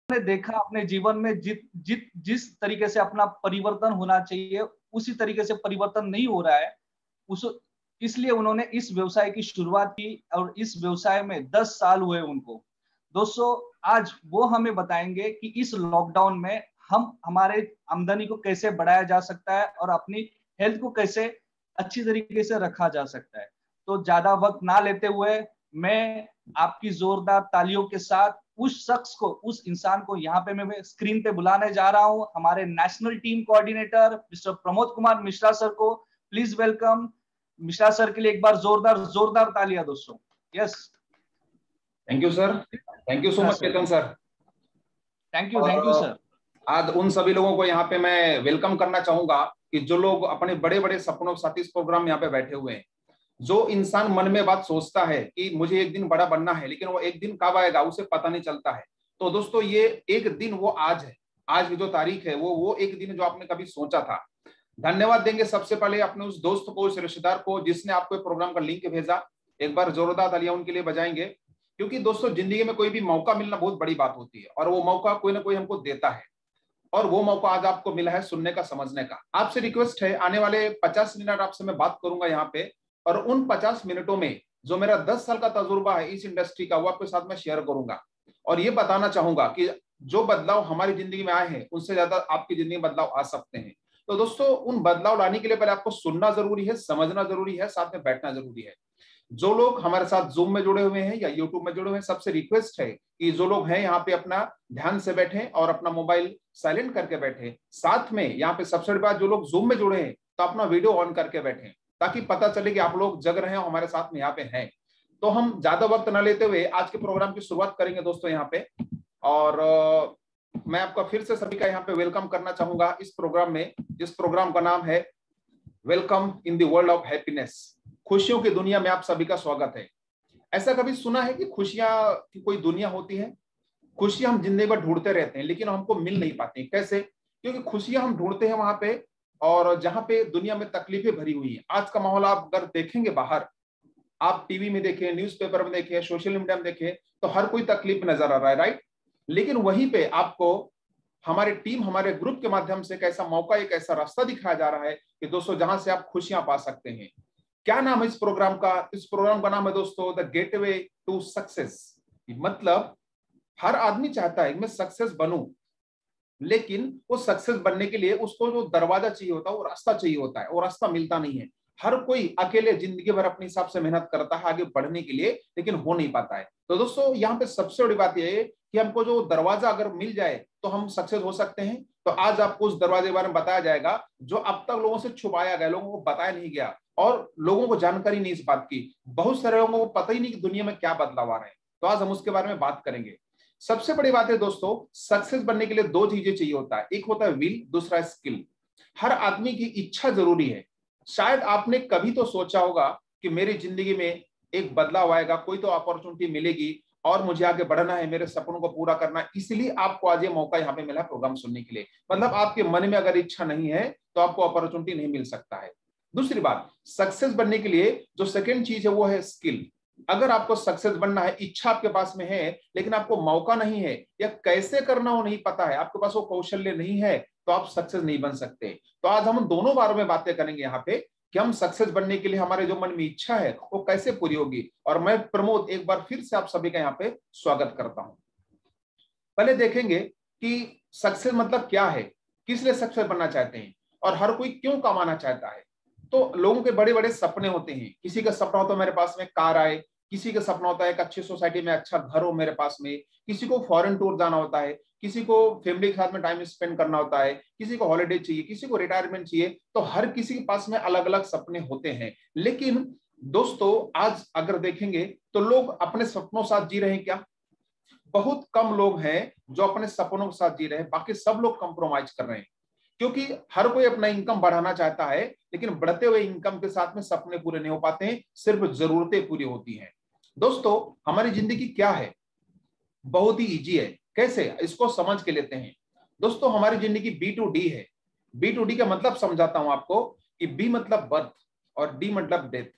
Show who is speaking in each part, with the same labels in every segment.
Speaker 1: ने देखा अपने जीवन में जिस तरीके से अपना परिवर्तन होना चाहिए उसी तरीके से परिवर्तन नहीं हो रहा है, उस इसलिए उन्होंने इस व्यवसाय की शुरुआत की और इस व्यवसाय में 10 साल हुए उनको। दोस्तों, आज वो हमें बताएंगे कि इस लॉकडाउन में हम हमारे आमदनी को कैसे बढ़ाया जा सकता है और अपनी हेल्थ को कैसे अच्छी तरीके से रखा जा सकता है। तो ज्यादा वक्त ना लेते हुए मैं आपकी जोरदार तालियों के साथ उस शख्स को, उस इंसान को यहाँ पे मैं स्क्रीन पे बुलाने जा रहा हूँ, हमारे national team coordinator mister Pramod Kumar Mishra sir को। प्लीज वेलकम मिश्रा सर के लिए एक बार जोरदार जोरदार तालियां दोस्तों। Yes,
Speaker 2: thank you sir, thank you so much Ketan sir.
Speaker 1: Thank you sir.
Speaker 2: आज उन सभी लोगों को यहाँ पे मैं वेलकम करना चाहूंगा कि जो लोग अपने बड़े बड़े सपनों के साथ इस प्रोग्राम में यहाँ पे बैठे हुए हैं। जो इंसान मन में बात सोचता है कि मुझे एक दिन बड़ा बनना है, लेकिन वो एक दिन कब आएगा उसे पता नहीं चलता है। तो दोस्तों, ये एक दिन वो आज है, आज की जो तारीख है वो एक दिन जो आपने कभी सोचा था। धन्यवाद देंगे सबसे पहले अपने उस दोस्त को, उस रिश्तेदार को जिसने आपको प्रोग्राम का लिंक भेजा। एक बार जोरदार तालियां उनके लिए बजाएंगे, क्योंकि दोस्तों जिंदगी में कोई भी मौका मिलना बहुत बड़ी बात होती है और वो मौका कोई ना कोई हमको देता है। और वो मौका आज आपको मिला है सुनने का, समझने का। आपसे रिक्वेस्ट है, आने वाले 50 मिनट आपसे मैं बात करूंगा यहाँ पे, और उन 50 मिनटों में जो मेरा 10 साल का तजुर्बा है इस इंडस्ट्री का, वो आपके साथ में शेयर करूंगा। और ये बताना चाहूंगा कि जो बदलाव हमारी जिंदगी में आए हैं उनसे ज्यादा आपकी जिंदगी में बदलाव आ सकते हैं। तो दोस्तों, उन बदलाव लाने के लिए पहले आपको सुनना जरूरी है, समझना जरूरी है, साथ में बैठना जरूरी है। जो लोग हमारे साथ जूम में जुड़े हुए हैं या यूट्यूब में जुड़े हुए हैं, सबसे रिक्वेस्ट है कि जो लोग हैं यहाँ पे अपना ध्यान से बैठें और अपना मोबाइल साइलेंट करके बैठें। साथ में यहाँ पे सबसे बड़ी बात, जो लोग जूम में जुड़े हैं तो अपना वीडियो ऑन करके बैठें, ताकि पता चले कि आप लोग जग रहे हैं और हमारे साथ में यहाँ पे हैं। तो हम ज्यादा वक्त न लेते हुए आज के प्रोग्राम की शुरुआत करेंगे दोस्तों यहाँ पे। और मैं आपका फिर से सभी का यहाँ पे वेलकम करना चाहूंगा इस प्रोग्राम में, जिस प्रोग्राम का नाम है welcome in the world of happiness. खुशियों की दुनिया में आप सभी का स्वागत है। ऐसा कभी सुना है कि खुशियां की कोई दुनिया होती है? खुशियां हम जिंदगी भर ढूंढते रहते हैं, लेकिन हमको मिल नहीं पाती। कैसे? क्योंकि खुशियां हम ढूंढते हैं वहां पे, और जहां पे दुनिया में तकलीफें भरी हुई हैं। आज का माहौल आप अगर देखेंगे बाहर, आप टीवी में देखें, न्यूज़पेपर में देखें, सोशल मीडिया में देखें, तो हर कोई तकलीफ नजर आ रहा है, राइट? लेकिन वहीं पे आपको हमारे टीम, हमारे ग्रुप के माध्यम से एक ऐसा मौका, एक ऐसा रास्ता दिखाया जा रहा है कि दोस्तों जहां से आप खुशियां पा सकते हैं। क्या नाम है इस प्रोग्राम का? इस प्रोग्राम का नाम है दोस्तों द गेटवे टू सक्सेस। मतलब हर आदमी चाहता है कि मैं सक्सेस बनूं, लेकिन वो सक्सेस बनने के लिए उसको जो दरवाजा चाहिए होता है, वो रास्ता चाहिए होता है, वो रास्ता मिलता नहीं है। हर कोई अकेले जिंदगी भर अपने हिसाब से मेहनत करता है आगे बढ़ने के लिए, लेकिन हो नहीं पाता है। तो दोस्तों, यहाँ पे सबसे बड़ी बात यह है कि हमको जो दरवाजा अगर मिल जाए तो हम सक्सेस हो सकते हैं। तो आज आपको उस दरवाजे के बारे में बताया जाएगा जो अब तक लोगों से छुपाया गया, लोगों को बताया नहीं गया, और लोगों को जानकारी नहीं इस बात की। बहुत सारे लोगों को पता ही नहीं कि दुनिया में क्या बदलाव आ रहे हैं। तो आज हम उसके बारे में बात करेंगे। सबसे बड़ी बात है दोस्तों, सक्सेस बनने के लिए दो चीजें चाहिए होता है, एक होता है विल, दूसरा है स्किल। हर आदमी की इच्छा जरूरी है। शायद आपने कभी तो सोचा होगा कि मेरी जिंदगी में एक बदलाव आएगा, कोई तो अपॉर्चुनिटी मिलेगी और मुझे आगे बढ़ना है, मेरे सपनों को पूरा करना है। इसलिए आपको आज ये मौका यहाँ पे मिला प्रोग्राम सुनने के लिए। मतलब आपके मन में अगर इच्छा नहीं है तो आपको अपॉर्चुनिटी नहीं मिल सकता है। दूसरी बात, सक्सेस बनने के लिए जो सेकेंड चीज है वो है स्किल। अगर आपको सक्सेस बनना है, इच्छा आपके पास में है, लेकिन आपको मौका नहीं है या कैसे करना वो नहीं पता है, आपके पास वो कौशल्य नहीं है, तो आप सक्सेस नहीं बन सकते। तो आज हम दोनों बारे में बातें करेंगे यहाँ पे कि हम सक्सेस बनने के लिए हमारे जो मन में इच्छा है वो कैसे पूरी होगी। और मैं प्रमोद एक बार फिर से आप सभी का यहाँ पे स्वागत करता हूं। पहले देखेंगे कि सक्सेस मतलब क्या है, किस लिए सक्सेस बनना चाहते हैं, और हर कोई क्यों कमाना चाहता है। तो लोगों के बड़े बड़े सपने होते हैं। किसी का सपना होता है मेरे पास में कार आए, किसी का सपना होता है एक अच्छी सोसाइटी में अच्छा घर हो मेरे पास में, किसी को फॉरेन टूर जाना होता है, किसी को फैमिली के साथ में टाइम स्पेंड करना होता है, किसी को हॉलिडे चाहिए, किसी को रिटायरमेंट चाहिए। तो हर किसी के पास में अलग अलग सपने होते हैं। लेकिन दोस्तों, आज अगर देखेंगे तो लोग अपने सपनों के साथ जी रहे हैं क्या? बहुत कम लोग हैं जो अपने सपनों के साथ जी रहे हैं, बाकी सब लोग कंप्रोमाइज कर रहे हैं। क्योंकि हर कोई अपना इनकम बढ़ाना चाहता है, लेकिन बढ़ते हुए इनकम के साथ में सपने पूरे नहीं हो पाते हैं, सिर्फ जरूरतें पूरी होती हैं। दोस्तों, हमारी जिंदगी क्या है? बहुत ही इजी है। कैसे? इसको समझ के लेते हैं। दोस्तों, हमारी जिंदगी B2D है। B2D का मतलब समझाता हूं आपको कि B मतलब बर्थ और D मतलब डेथ।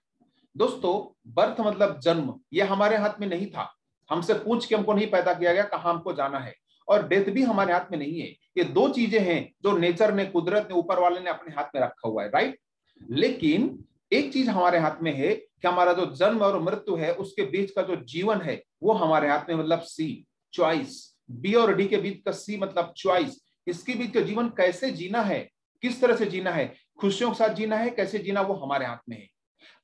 Speaker 2: दोस्तों, बर्थ मतलब जन्म, यह हमारे हाथ में नहीं था। हमसे पूछ के हमको नहीं पैदा किया गया कहां हमको जाना है। और डेथ भी हमारे हाथ में नहीं है। ये दो चीजें हैं जो नेचर ने, कुदरत ने, ऊपर वाले ने अपने हाथ में रखा हुआ है, राइट। लेकिन एक चीज हमारे हाथ में है कि हमारा जो जन्म और मृत्यु है उसके बीच का जो जीवन है वो हमारे हाथ में, मतलब सी, चॉइस। बी और डी के बीच का सी मतलब चॉइस। इसके बीच का जीवन कैसे जीना है, किस तरह से जीना है, खुशियों के साथ जीना है, कैसे जीना, वो हमारे हाथ में है।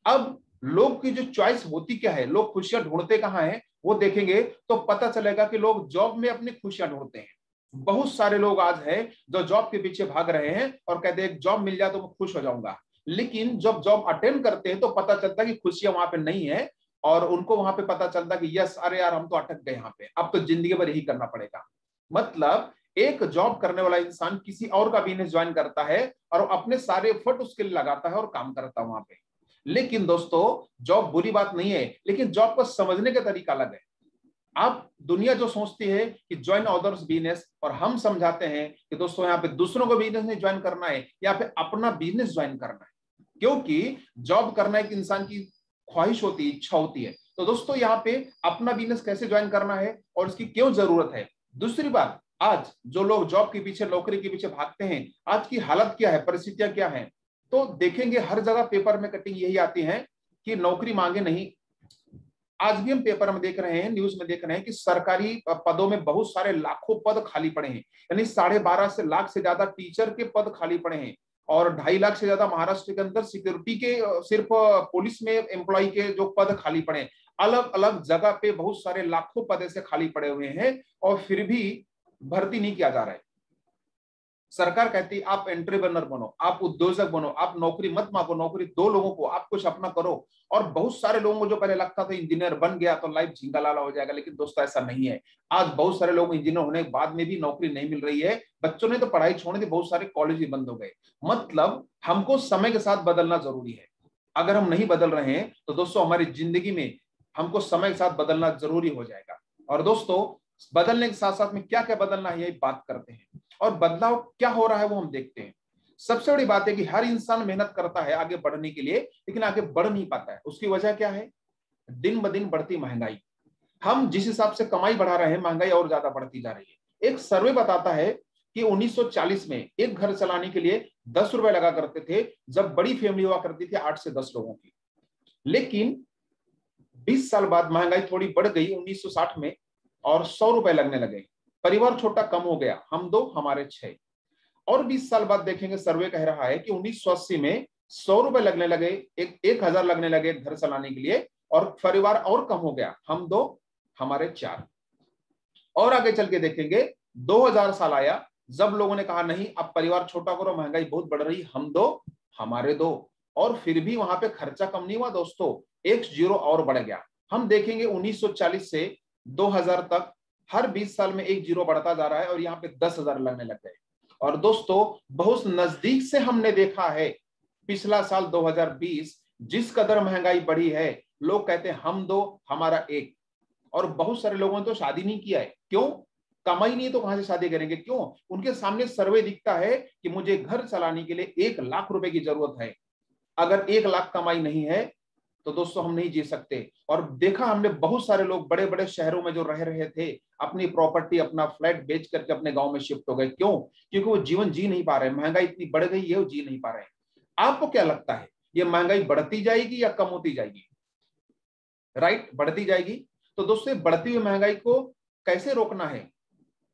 Speaker 2: अब लोग की जो चॉइस होती क्या है, लोग खुशियां ढूंढते कहाँ हैं, वो देखेंगे तो पता चलेगा कि लोग जॉब में अपनी खुशियां ढूंढते हैं। बहुत सारे लोग आज हैं जो जॉब के पीछे भाग रहे हैं और कहते हैं जॉब मिल जाए तो मैं खुश हो जाऊंगा। लेकिन जब जॉब अटेंड करते हैं तो पता चलता है कि खुशियां वहां पे नहीं है, और उनको वहां पे पता चलता कि यस, अरे यार हम तो अटक गए यहाँ पे, अब तो जिंदगी भर यही करना पड़ेगा। मतलब एक जॉब करने वाला इंसान किसी और का बिजनेस ज्वाइन करता है और अपने सारे एफर्ट उसके लिए लगाता है और काम करता है वहां पे। लेकिन दोस्तों जॉब बुरी बात नहीं है, लेकिन जॉब को समझने का तरीका अलग है। आप दुनिया जो सोचती है कि ज्वाइन अदर्स बिजनेस, और हम समझाते हैं कि दोस्तों यहाँ पे दूसरों को बिजनेस नहीं ज्वाइन करना है, यहाँ पे अपना बिजनेस ज्वाइन करना है। क्योंकि जॉब करना एक इंसान की ख्वाहिश होती है, इच्छा होती है। तो दोस्तों यहाँ पे अपना बिजनेस कैसे ज्वाइन करना है और इसकी क्यों जरूरत है। दूसरी बात, आज जो लोग जॉब के पीछे, नौकरी के पीछे भागते हैं, आज की हालत क्या है, परिस्थितियां क्या है, तो देखेंगे हर जगह पेपर में कटिंग यही आती है कि नौकरी मांगे नहीं। आज भी हम पेपर में देख रहे हैं, न्यूज में देख रहे हैं कि सरकारी पदों में बहुत सारे लाखों पद खाली पड़े हैं। यानी 12.5 लाख से ज्यादा टीचर के पद खाली पड़े हैं, और 2.5 लाख से ज्यादा महाराष्ट्र के अंदर सिक्योरिटी के, सिर्फ पुलिस में एम्प्लॉय के जो पद खाली पड़े हैं। अलग अलग जगह पे बहुत सारे लाखों पद ऐसे खाली पड़े हुए हैं और फिर भी भर्ती नहीं किया जा रहा है। सरकार कहती है आप एंटरप्रेन्योर बनो, आप उद्योजक बनो, आप नौकरी मत मांगो, नौकरी दो लोगों को, आप कुछ अपना करो। और बहुत सारे लोगों को जो पहले लगता था इंजीनियर बन गया तो लाइफ झिंगा लाला हो जाएगा, लेकिन दोस्तों ऐसा नहीं है। आज बहुत सारे लोग इंजीनियर होने के बाद में भी नौकरी नहीं मिल रही है। बच्चों ने तो पढ़ाई छोड़ दी, बहुत सारे कॉलेज ही बंद हो गए। मतलब हमको समय के साथ बदलना जरूरी है। अगर हम नहीं बदल रहे हैं तो दोस्तों हमारी जिंदगी में हमको समय के साथ बदलना जरूरी हो जाएगा। और दोस्तों बदलने के साथ साथ में क्या क्या बदलना है, यही बात करते हैं। और बदलाव क्या हो रहा है वो हम देखते हैं। सबसे बड़ी बात है कि हर इंसान मेहनत करता है आगे बढ़ने के लिए, लेकिन आगे बढ़ नहीं पाता है। उसकी वजह क्या है? दिन ब दिन बढ़ती महंगाई। हम जिस हिसाब से कमाई बढ़ा रहे हैं, महंगाई और ज्यादा बढ़ती जा रही है। एक सर्वे बताता है कि 1940 में एक घर चलाने के लिए 10 रुपए लगा करते थे, जब बड़ी फैमिली हुआ करती थी 8 से 10 लोगों की। लेकिन 20 साल बाद महंगाई थोड़ी बढ़ गई 1960 में, और 100 रुपए लगने लगे। परिवार छोटा कम हो गया, हम 2 हमारे 6। और 20 साल बाद देखेंगे, सर्वे कह रहा है कि 1980 में 100 रुपए लगने लगे, 1000 लगने लगे घर चलाने के लिए, और परिवार और कम हो गया, हम 2 हमारे 4। और आगे चल के देखेंगे 2000 साल आया, जब लोगों ने कहा नहीं अब परिवार छोटा करो, महंगाई बहुत बढ़ रही, हम 2 हमारे 2। और फिर भी वहां पे खर्चा कम नहीं हुआ दोस्तों, एक जीरो और बढ़ गया। हम देखेंगे 1940 से 2000 तक हर 20 साल में एक जीरो बढ़ता जा रहा है, और यहाँ पे 10,000 लगने लग गए। और दोस्तों बहुत नजदीक से हमने देखा है, पिछला साल 2020 जिस कदर महंगाई बढ़ी है, लोग कहते हैं हम 2 हमारा 1। और बहुत सारे लोगों ने तो शादी नहीं किया है। क्यों? कमाई नहीं है तो कहां से शादी करेंगे? क्यों? उनके सामने सर्वे दिखता है कि मुझे घर चलाने के लिए 1 लाख रुपए की जरूरत है। अगर 1 लाख कमाई नहीं है तो दोस्तों हम नहीं जी सकते। और देखा हमने बहुत सारे लोग बड़े बड़े शहरों में जो रह रहे थे, अपनी प्रॉपर्टी, अपना फ्लैट बेच करके अपने गांव में शिफ्ट हो गए। क्यों? क्योंकि वो जीवन जी नहीं पा रहे, महंगाई इतनी बढ़ गई है, वो जी नहीं पा रहे। आपको क्या लगता है, ये महंगाई बढ़ती जाएगी या कम होती जाएगी? राइट, बढ़ती जाएगी। तो दोस्तों बढ़ती हुई महंगाई को कैसे रोकना है?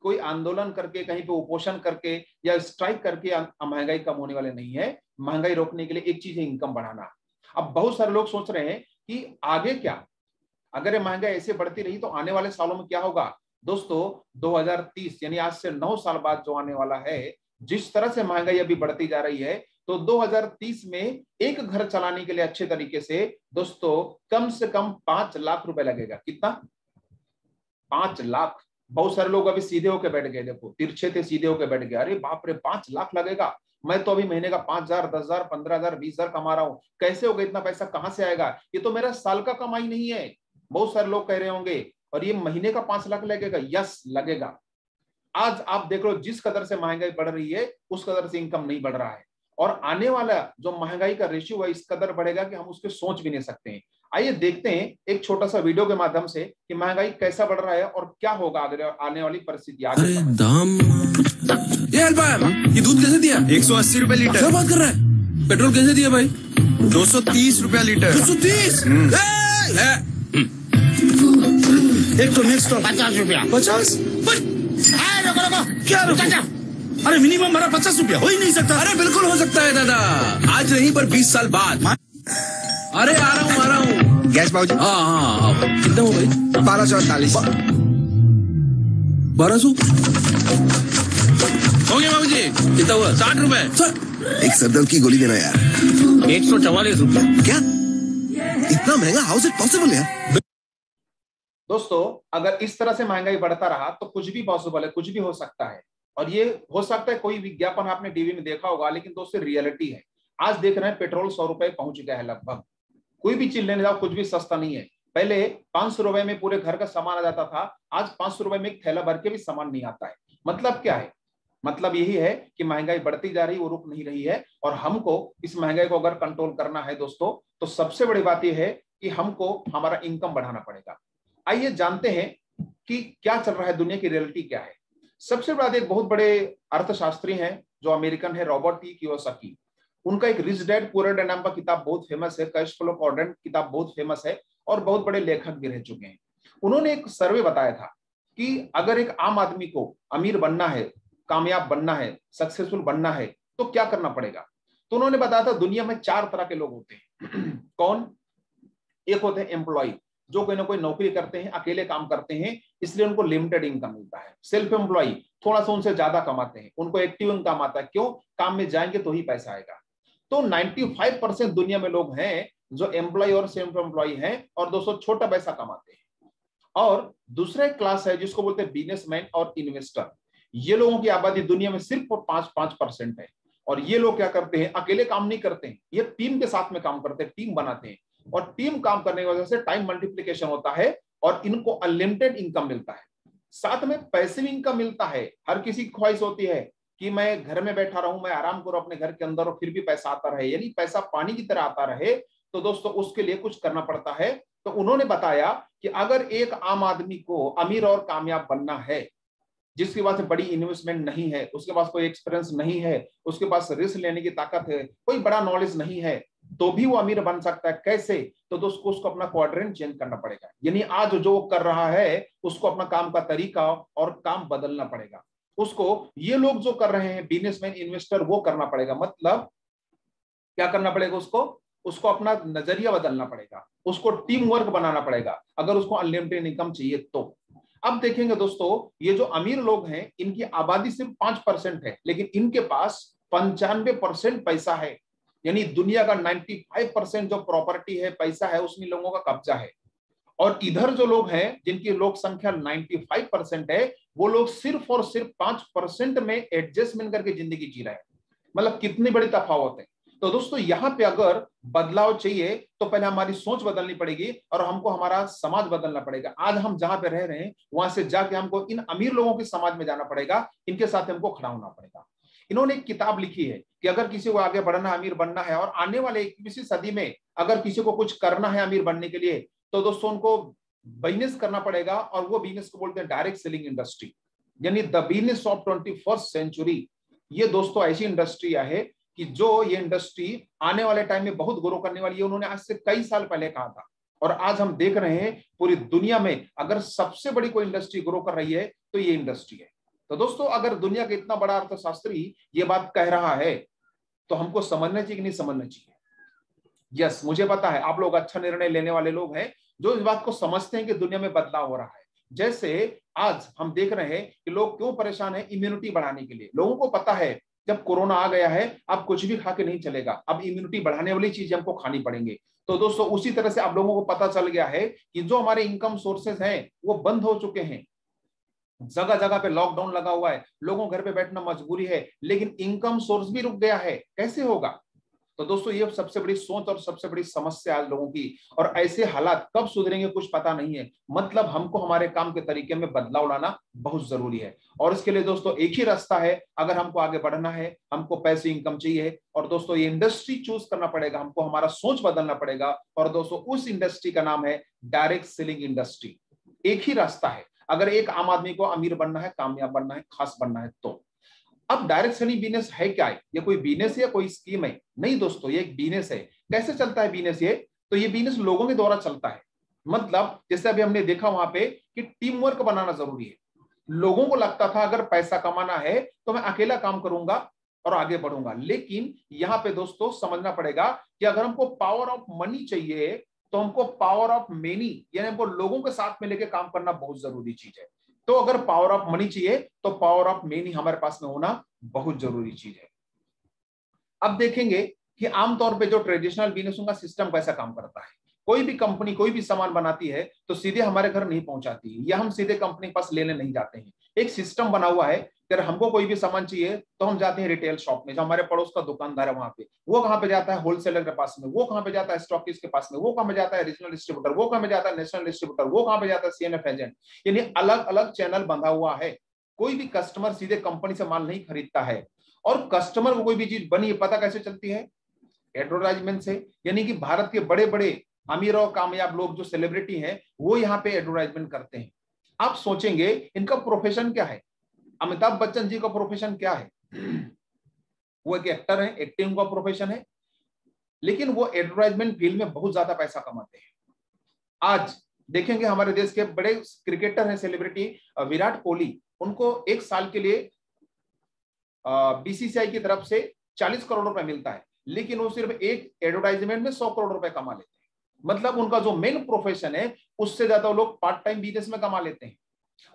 Speaker 2: कोई आंदोलन करके, कहीं पे उपोषण करके या स्ट्राइक करके महंगाई कम होने वाले नहीं है। महंगाई रोकने के लिए एक चीज है, इनकम बढ़ाना। अब बहुत सारे लोग सोच रहे हैं कि आगे क्या, अगर ये महंगाई ऐसे बढ़ती रही तो आने वाले सालों में क्या होगा। दोस्तों 2030 यानी आज से 9 साल बाद जो आने वाला है, जिस तरह से महंगाई अभी बढ़ती जा रही है, तो 2030 में एक घर चलाने के लिए अच्छे तरीके से दोस्तों कम से कम 5 लाख रुपए लगेगा। कितना? 5 लाख। बहुत सारे लोग अभी सीधे होके बैठ गए, देखो तिरछे थे, सीधे होके बैठ गए, अरे बाप रे 5 लाख लगेगा, मैं तो अभी महीने का 5,000, 10,000, 15,000, 20,000 कमा रहा हूं, कैसे होगा, इतना पैसा कहां से आएगा, ये तो मेरा साल का कमाई नहीं है। बहुत सारे लोग कह रहे होंगे, और ये महीने का 5 लाख लगेगा? यस लगेगा। आज आप देख लो जिस कदर से महंगाई बढ़ रही है, उस कदर से इनकम नहीं बढ़ रहा है। और आने वाला जो महंगाई का रेशियो है इस कदर बढ़ेगा कि हम उसके सोच भी नहीं सकते हैं। आइए देखते हैं एक छोटा सा वीडियो के माध्यम से कि महंगाई कैसा बढ़ रहा है और क्या होगा आने वाली परिस्थिति।
Speaker 3: अरे दाम ये ये दूध कैसे दिया?
Speaker 4: 180 रुपए लीटर।
Speaker 3: क्या बात कर रहा है? पेट्रोल कैसे दिया भाई?
Speaker 4: 230 रुपया लीटर।
Speaker 3: 230?
Speaker 4: एक तो नेक्स्ट
Speaker 5: 50 रुपया।
Speaker 3: 50?
Speaker 5: रुको
Speaker 3: क्या रुको?
Speaker 5: अरे मिनिमम हमारा 50 रुपया हो ही नहीं सकता।
Speaker 3: अरे बिल्कुल हो सकता है दादा, आज नहीं पर 20 साल बाद। अरे आ रहा हूँ।
Speaker 4: गैस बाबूजी।
Speaker 3: हाँ कितना हो भाई?
Speaker 4: 1248।
Speaker 3: 1200 हो गया बाबूजी। कितना हुआ? 60 रुपए।
Speaker 4: एक सरदर्द की गोली देना यार।
Speaker 5: 144 रुपया।
Speaker 4: क्या इतना महंगा? हाउ इज इट पॉसिबल यार?
Speaker 2: दोस्तों अगर इस तरह से महंगाई बढ़ता रहा तो कुछ भी पॉसिबल है, कुछ भी हो सकता है। और ये हो सकता है कोई विज्ञापन आपने टीवी में देखा होगा, लेकिन दोस्तों रियलिटी है। आज देख रहे हैं पेट्रोल 100 रुपए पहुंच गया है लगभग। कोई भी चीज लेने जाओ कुछ भी सस्ता नहीं है। पहले 500 रुपए में पूरे घर का सामान आ जाता था, आज 500 रुपए में एक थैला भर के भी सामान नहीं आता है। मतलब क्या है? मतलब यही है कि महंगाई बढ़ती जा रही, वो रुक नहीं रही है। और हमको इस महंगाई को अगर कंट्रोल करना है दोस्तों, तो सबसे बड़ी बात यह है कि हमको हमारा इनकम बढ़ाना पड़ेगा। आइए जानते हैं कि क्या चल रहा है, दुनिया की रियलिटी क्या है। सबसे बड़ा एक बहुत बड़े अर्थशास्त्री हैं जो अमेरिकन है, रॉबर्ट टी कियोसाकी। उनका एक रिच डैड पुअर डैड नाम का किताब बहुत फेमस है, कैश फ्लो क्वाड्रेंट किताब बहुत फेमस है और बहुत बड़े लेखक भी रह चुके हैं। उन्होंने एक सर्वे बताया था कि अगर एक आम आदमी को अमीर बनना है, कामयाब बनना है, सक्सेसफुल बनना है तो क्या करना पड़ेगा। तो उन्होंने बताया था दुनिया में 4 तरह के लोग होते हैं। कौन? एक होते हैं एम्प्लॉय, जो कोई ना कोई नौकरी करते हैं, अकेले काम करते हैं, इसलिए उनको लिमिटेड इनकम मिलता है। सेल्फ एम्प्लॉय थोड़ा सा उनसे ज्यादा कमाते हैं, उनको एक्टिव इनकम आता है। क्यों? काम में जाएंगे तो ही पैसा आएगा। तो 95% दुनिया में लोग हैं जो एम्प्लॉय और सेल्फ एम्प्लॉय हैं और 200 छोटा पैसा कमाते हैं। और दूसरा एक क्लास है जिसको बोलते हैं बिजनेसमैन और इन्वेस्टर। ये लोगों की आबादी दुनिया में सिर्फ 5% है। और ये लोग क्या करते हैं? अकेले काम नहीं करते हैं, ये टीम के साथ में काम करते हैं, टीम बनाते हैं। और टीम काम करने की वजह से टाइम मल्टीप्लिकेशन होता है और इनको अनलिमिटेड इनकम मिलता है। साथ में पैसिव इनकम मिलता है। हर किसी की ख्वाहिश होती है कि मैं घर में बैठा रहूं, मैं आराम करूं अपने घर के अंदर और फिर भी पैसा आता रहे, यानी पैसा पानी की तरह आता रहे। तो दोस्तों उसके लिए कुछ करना पड़ता है। तो उन्होंने बताया कि अगर एक आम आदमी को अमीर और कामयाब बनना है, जिसके पास बड़ी इन्वेस्टमेंट नहीं है, उसके पास कोई एक्सपीरियंस नहीं है, उसके पास रिस्क लेने की ताकत है, कोई बड़ा नॉलेज नहीं है, तो भी वो अमीर बन सकता है। कैसे? तो दोस्तों उसको अपना क्वाड्रेंट चेंज करना पड़ेगा। यानी आज जो कर रहा है उसको अपना काम का तरीका और काम बदलना पड़ेगा। उसको ये लोग जो कर रहे हैं बिजनेसमैन इन्वेस्टर, वो करना पड़ेगा। मतलब क्या करना पड़ेगा? उसको अपना नजरिया बदलना पड़ेगा, उसको टीम वर्क बनाना पड़ेगा अगर उसको अनलिमिटेड इनकम चाहिए तो। अब देखेंगे दोस्तों, ये जो अमीर लोग हैं इनकी आबादी सिर्फ 5% है, लेकिन इनके पास 95% पैसा है। यानी दुनिया का 95% जो प्रॉपर्टी है, पैसा है, उसमें लोगों का कब्जा है। और इधर जो लोग हैं जिनकी लोक संख्या 95% है, वो लोग सिर्फ और सिर्फ 5% में एडजस्टमेंट करके जिंदगी जी रहे हैं। मतलब कितनी बड़ी तफावत है। तो दोस्तों यहाँ पे अगर बदलाव चाहिए तो पहले हमारी सोच बदलनी पड़ेगी और हमको हमारा समाज बदलना पड़ेगा। आज हम जहां पे रह रहे हैं वहां से जाके हमको इन अमीर लोगों के समाज में जाना पड़ेगा, इनके साथ हमको खड़ा होना पड़ेगा। इन्होंने एक किताब लिखी है कि अगर किसी को आगे बढ़ना, अमीर बनना है और आने वाले 21वीं सदी में अगर किसी को कुछ करना है अमीर बनने के लिए, तो दोस्तों उनको बिजनेस करना पड़ेगा। और वो बिजनेस को बोलते हैं डायरेक्ट सेलिंग इंडस्ट्री, यानी the business of 21st century. ये दोस्तों ऐसी इंडस्ट्री है कि जो ये इंडस्ट्री आने वाले टाइम में बहुत ग्रो करने वाली है। उन्होंने आज से कई साल पहले कहा था और आज हम देख रहे हैं पूरी दुनिया में अगर सबसे बड़ी कोई इंडस्ट्री ग्रो कर रही है तो ये इंडस्ट्री है। तो दोस्तों अगर दुनिया का इतना बड़ा अर्थशास्त्री ये बात कह रहा है तो हमको समझना चाहिए कि नहीं समझना चाहिए? यस, मुझे पता है आप लोग अच्छा निर्णय लेने वाले लोग हैं जो इस बात को समझते हैं कि दुनिया में बदलाव हो रहा है। जैसे आज हम देख रहे हैं कि लोग क्यों परेशान हैं इम्यूनिटी बढ़ाने के लिए। लोगों को पता है जब कोरोना आ गया है अब कुछ भी खा के नहीं चलेगा, अब इम्यूनिटी बढ़ाने वाली चीजें हमको खानी पड़ेंगे। तो दोस्तों उसी तरह से आप लोगों को पता चल गया है कि जो हमारे इनकम सोर्सेज हैं वो बंद हो चुके हैं। जगह जगह पे लॉकडाउन लगा हुआ है, लोगों घर पे बैठना मजबूरी है, लेकिन इनकम सोर्स भी रुक गया है। कैसे होगा? तो दोस्तों ये सबसे बड़ी सोच और सबसे बड़ी समस्या आज लोगों की, और ऐसे हालात कब सुधरेंगे कुछ पता नहीं है। मतलब हमको हमारे काम के तरीके में बदलाव लाना बहुत जरूरी है, और इसके लिए दोस्तों एक ही रास्ता है। अगर हमको आगे बढ़ना है, हमको पैसे इनकम चाहिए, और दोस्तों ये इंडस्ट्री चूज करना पड़ेगा, हमको हमारा सोच बदलना पड़ेगा। और दोस्तों उस इंडस्ट्री का नाम है डायरेक्ट सेलिंग इंडस्ट्री। एक ही रास्ता है अगर एक आम आदमी को अमीर बनना है, कामयाब बनना है, खास बनना है तो। अब डायरेक्ट सेलिंग बिजनेस है क्या है? ये कोई बिजनेस है या कोई स्कीम है? नहीं दोस्तों, ये एक बिजनेस है। कैसे चलता है बिजनेस ये? तो ये बिजनेस लोगों के द्वारा चलता है। मतलब जैसे अभी हमने देखा वहां पे कि टीम वर्क बनाना जरूरी है। लोगों को लगता था अगर पैसा कमाना है तो मैं अकेला काम करूंगा और आगे बढ़ूंगा, लेकिन यहाँ पे दोस्तों समझना पड़ेगा कि अगर हमको पावर ऑफ मनी चाहिए तो हमको पावर ऑफ मेनी, यानी हमको लोगों के साथ में लेके काम करना बहुत जरूरी चीज है। तो अगर पावर ऑफ मनी चाहिए तो पावर ऑफ मेनी हमारे पास में होना बहुत जरूरी चीज है। अब देखेंगे कि आमतौर पे जो ट्रेडिशनल बिजनेसों का सिस्टम कैसा काम करता है। कोई भी कंपनी कोई भी सामान बनाती है तो सीधे हमारे घर नहीं पहुंचाती, या हम सीधे कंपनी के पास लेने नहीं जाते हैं। एक सिस्टम बना हुआ है, अगर हमको कोई भी सामान चाहिए तो हम जाते हैं रिटेल शॉप में, जो हमारे पड़ोस का दुकानदार है वहां पे। वो कहाँ पे जाता है? होलसेलर के पास में। वो कहाँ पे जाता है? स्टॉकिस्ट के पास में। वो कहाँ पे जाता है? Regional distributor. वो कहाँ पे जाता है? National distributor. वो कहाँ पे जाता है? CNF agent. यानी अलग अलग चैनल बंधा हुआ है। कोई भी कस्टमर सीधे कंपनी से माल नहीं खरीदता है। और कस्टमर को कोई भी चीज बनी पता कैसे चलती है? एडवर्टाइजमेंट से। यानी कि भारत के बड़े बड़े अमीर और कामयाब लोग जो सेलिब्रिटी हैं वो यहाँ पे एडवर्टाइजमेंट करते हैं। आप सोचेंगे इनका प्रोफेशन क्या है? अमिताभ बच्चन जी का प्रोफेशन क्या है? वो एक एक्टर है, एक्टिंग का प्रोफेशन है, लेकिन वो एडवर्टाइजमेंट फील्ड में बहुत ज्यादा पैसा कमाते हैं। आज देखेंगे हमारे देश के बड़े क्रिकेटर हैं, सेलिब्रिटी विराट कोहली, उनको एक साल के लिए बीसीसीआई की तरफ से 40 करोड़ रुपए मिलता है, लेकिन वो सिर्फ एक एडवर्टाइजमेंट में 100 करोड़ रुपए कमा लेते हैं। मतलब उनका जो मेन प्रोफेशन है उससे ज्यादा वो लोग पार्ट टाइम बिजनेस में कमा लेते हैं।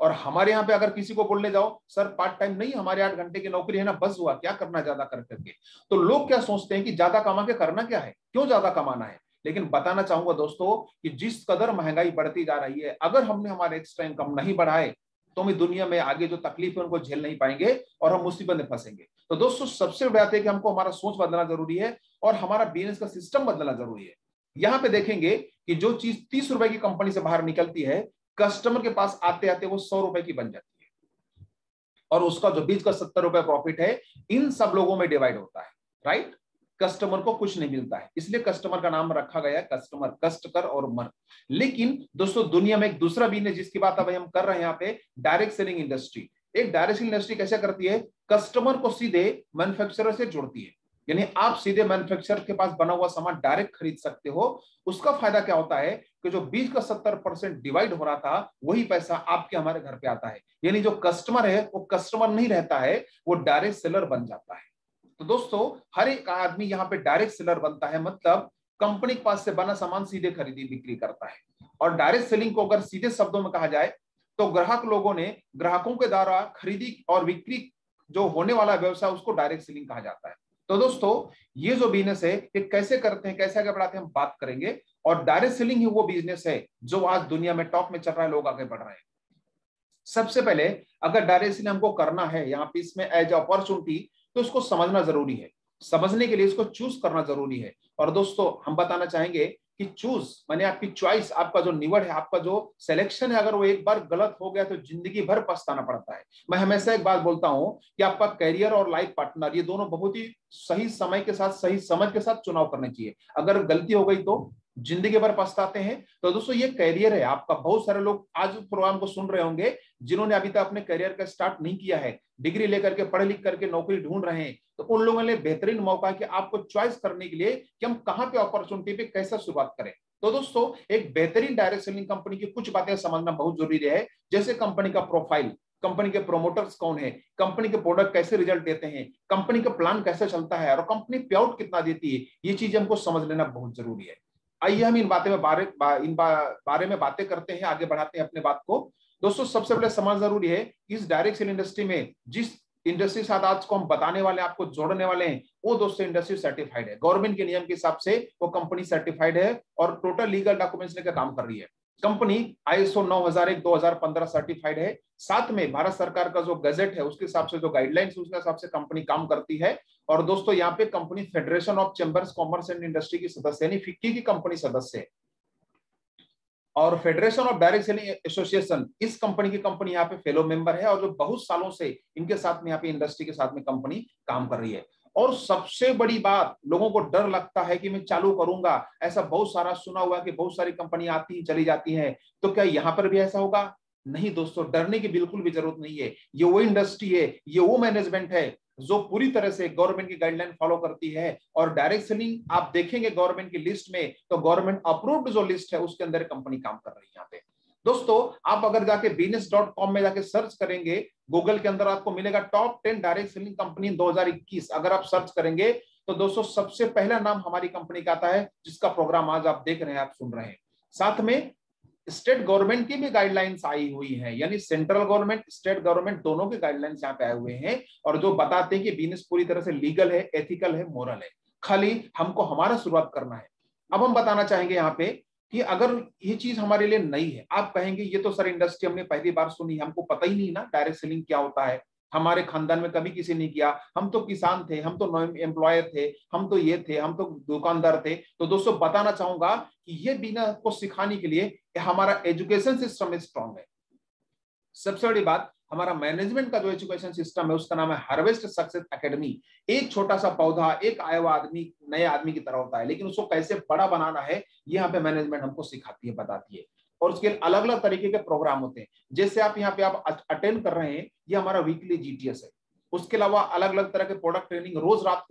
Speaker 2: और हमारे यहाँ पे अगर किसी को बोलने जाओ सर पार्ट टाइम नहीं, हमारे 8 घंटे की नौकरी है ना, बस हुआ, क्या करना ज्यादा कर करके। तो लोग क्या सोचते हैं कि ज्यादा कमा के करना क्या है, क्यों ज्यादा कमाना है। लेकिन बताना चाहूंगा दोस्तों कि जिस कदर महंगाई बढ़ती जा रही है, अगर हमने हमारे एक्स्ट्रा इनकम नहीं बढ़ाए तो हम दुनिया में आगे जो तकलीफ है उनको झेल नहीं पाएंगे और हम मुसीबत में फंसेंगे। तो दोस्तों सबसे बड़ी बात है कि हमको हमारा सोच बदलना जरूरी है और हमारा बिजनेस का सिस्टम बदलना जरूरी है। यहाँ पे देखेंगे कि जो चीज 30 रुपए की कंपनी से बाहर निकलती है, कस्टमर के पास आते आते वो 100 रुपए की बन जाती है, और उसका जो बीच का 70 रुपए प्रॉफिट है इन सब लोगों में डिवाइड होता है। राइट? कस्टमर को कुछ नहीं मिलता है, इसलिए कस्टमर का नाम रखा गया है कस्टमर, कष्ट कर और मर। लेकिन दोस्तों दुनिया में एक दूसरा बिजनेस जिसकी बात अब हम कर रहे हैं यहाँ पे, डायरेक्ट सेलिंग इंडस्ट्री। एक डायरेक्ट सेलिंग इंडस्ट्री कैसे करती है? कस्टमर को सीधे मैन्युफैक्चरर से जोड़ती है। यानी आप सीधे मैन्युफैक्चरर के पास बना हुआ सामान डायरेक्ट खरीद सकते हो। उसका फायदा क्या होता है कि जो बीच का 70% डिवाइड हो रहा था वही पैसा आपके हमारे घर पे आता है। यानी जो कस्टमर है वो कस्टमर नहीं रहता है, वो डायरेक्ट सेलर बन जाता है। तो दोस्तों हर एक आदमी यहाँ पे डायरेक्ट सेलर बनता है, मतलब कंपनी के पास से बना सामान सीधे खरीदी बिक्री करता है। और डायरेक्ट सेलिंग को अगर सीधे शब्दों में कहा जाए तो ग्राहक लोगों ने ग्राहकों के द्वारा खरीदी और बिक्री जो होने वाला व्यवसाय उसको डायरेक्ट सेलिंग कहा जाता है। तो दोस्तों ये जो बिजनेस है ये कैसे करते हैं, कैसे आगे बढ़ाते हैं, हम बात करेंगे। और डायरेक्ट सेलिंग ही वो बिजनेस है जो आज दुनिया में टॉप में चल रहा है, लोग आगे बढ़ रहे हैं। सबसे पहले अगर डायरेक्ट सेलिंग हमको करना है यहाँ पे इसमें एज अपॉर्चुनिटी, तो उसको समझना जरूरी है। समझने के लिए इसको चूज करना जरूरी है। और दोस्तों हम बताना चाहेंगे कि चूज माने आपकी चॉइस, आपका जो निवड़ है, आपका जो सिलेक्शन है, अगर वो एक बार गलत हो गया तो जिंदगी भर पछताना पड़ता है। मैं हमेशा एक बात बोलता हूं कि आपका करियर और लाइफ पार्टनर ये दोनों बहुत ही सही समय के साथ, सही समझ के साथ चुनाव करने चाहिए। अगर गलती हो गई तो जिंदगी भर पछताते हैं। तो दोस्तों ये करियर है आपका। बहुत सारे लोग आज प्रोग्राम को सुन रहे होंगे जिन्होंने अभी तक अपने करियर का स्टार्ट नहीं किया है, डिग्री लेकर के पढ़े लिख करके नौकरी ढूंढ रहे हैं। तो उन लोगों के लिए बेहतरीन मौका है कि आपको चॉइस करने के लिए कि हम कहां पे अपॉर्चुनिटी पे कैसे शुरुआत करें। तो दोस्तों एक बेहतरीन डायरेक्ट सेलिंग कंपनी की कुछ बातें समझना बहुत जरूरी है, जैसे कंपनी का प्रोफाइल, कंपनी के प्रोमोटर्स कौन है, कंपनी के प्रोडक्ट कैसे रिजल्ट देते हैं, कंपनी का प्लान कैसे चलता है और कंपनी पे आउट कितना देती है, ये चीजें हमको समझ लेना बहुत जरूरी है। आइए हम इन बारे में बातें करते हैं, आगे बढ़ाते हैं अपने बात को। दोस्तों सबसे पहले समझ जरूरी है इस डायरेक्ट सेलिंग इंडस्ट्री में जिस इंडस्ट्री के साथ आज को हम बताने वाले हैं, आपको जोड़ने वाले हैं, वो दोस्तों इंडस्ट्री सर्टिफाइड है। गवर्नमेंट के नियम के हिसाब से वो कंपनी सर्टिफाइड है और टोटल लीगल डॉक्यूमेंट्स लेकर काम कर रही है। कंपनी ISO 9001/2015 सर्टिफाइड है। साथ में भारत सरकार का जो गजट है उसके हिसाब से जो गाइडलाइंस उसके हिसाब से कंपनी काम करती है। और दोस्तों यहाँ पे company federation of chambers commerce and industry की सदस्य यानी फिक्की की कंपनी सदस्य है। और federation of direct selling association इस कंपनी की यहाँ पे फेलो मेंबर है और जो बहुत सालों से इनके साथ में यहाँ पे इंडस्ट्री के साथ में कंपनी काम कर रही है। और सबसे बड़ी बात, लोगों को डर लगता है कि मैं चालू करूंगा, ऐसा बहुत सारा सुना हुआ कि बहुत सारी कंपनी आती चली जाती हैं, तो क्या यहाँ पर भी ऐसा होगा? नहीं दोस्तों, डरने की बिल्कुल भी जरूरत नहीं है। ये वो इंडस्ट्री है, ये वो मैनेजमेंट है जो पूरी तरह से गवर्नमेंट की गाइडलाइन फॉलो करती है। और डायरेक्ट सेलिंग आप देखेंगे गवर्नमेंट की लिस्ट में, तो गवर्नमेंट अप्रूव्ड जो लिस्ट है उसके अंदर कंपनी काम कर रही है यहाँ पे। दोस्तों आप अगर जाके business.com में जाके सर्च करेंगे, गूगल के अंदर आपको मिलेगा टॉप 10 डायरेक्ट सेलिंग कंपनी 2021। अगर आप सर्च करेंगे तो दोस्तों सबसे पहला नाम हमारी कंपनी का आता है, जिसका प्रोग्राम आज आप देख रहे हैं, आप सुन रहे हैं। साथ में स्टेट गवर्नमेंट की भी गाइडलाइंस आई हुई है, यानी सेंट्रल गवर्नमेंट स्टेट गवर्नमेंट दोनों के गाइडलाइंस यहाँ पे आए हुए हैं और जो बताते हैं कि बिजनेस पूरी तरह से लीगल है, एथिकल है, मोरल है। खाली हमको हमारा शुरुआत करना है। अब हम बताना चाहेंगे यहाँ पे कि अगर ये चीज हमारे लिए नई है, आप कहेंगे ये तो सर इंडस्ट्री हमने पहली बार सुनी, हमको पता ही नहीं ना डायरेक्ट सेलिंग क्या होता है, हमारे खानदान में कभी किसी ने किया, हम तो किसान थे, हम तो एम्प्लॉयर थे, हम तो ये थे, हम तो दुकानदार थे। तो दोस्तों बताना चाहूंगा कि ये बिना को सिखाने के लिए हमारा एजुकेशन सिस्टम स्ट्रॉन्ग है। सबसे बड़ी बात, हमारा मैनेजमेंट का जो एजुकेशन सिस्टम है उसका नाम है हार्वेस्ट सक्सेस एकेडमी। एक छोटा सा पौधा एक आया हुआ आदमी नए आदमी की तरह होता है, लेकिन उसको कैसे बड़ा बनाना है यहाँ पे मैनेजमेंट हमको सिखाती है, बताती है। और उसके अलग अलग तरीके के प्रोग्राम होते हैं, जैसे आप यहाँ पे आप अटेंड कर रहे हैं, ये हमारा वीकली GTS है। उसके अलावा अलग अलग तरह के प्रोडक्ट ट्रेनिंग रोज रात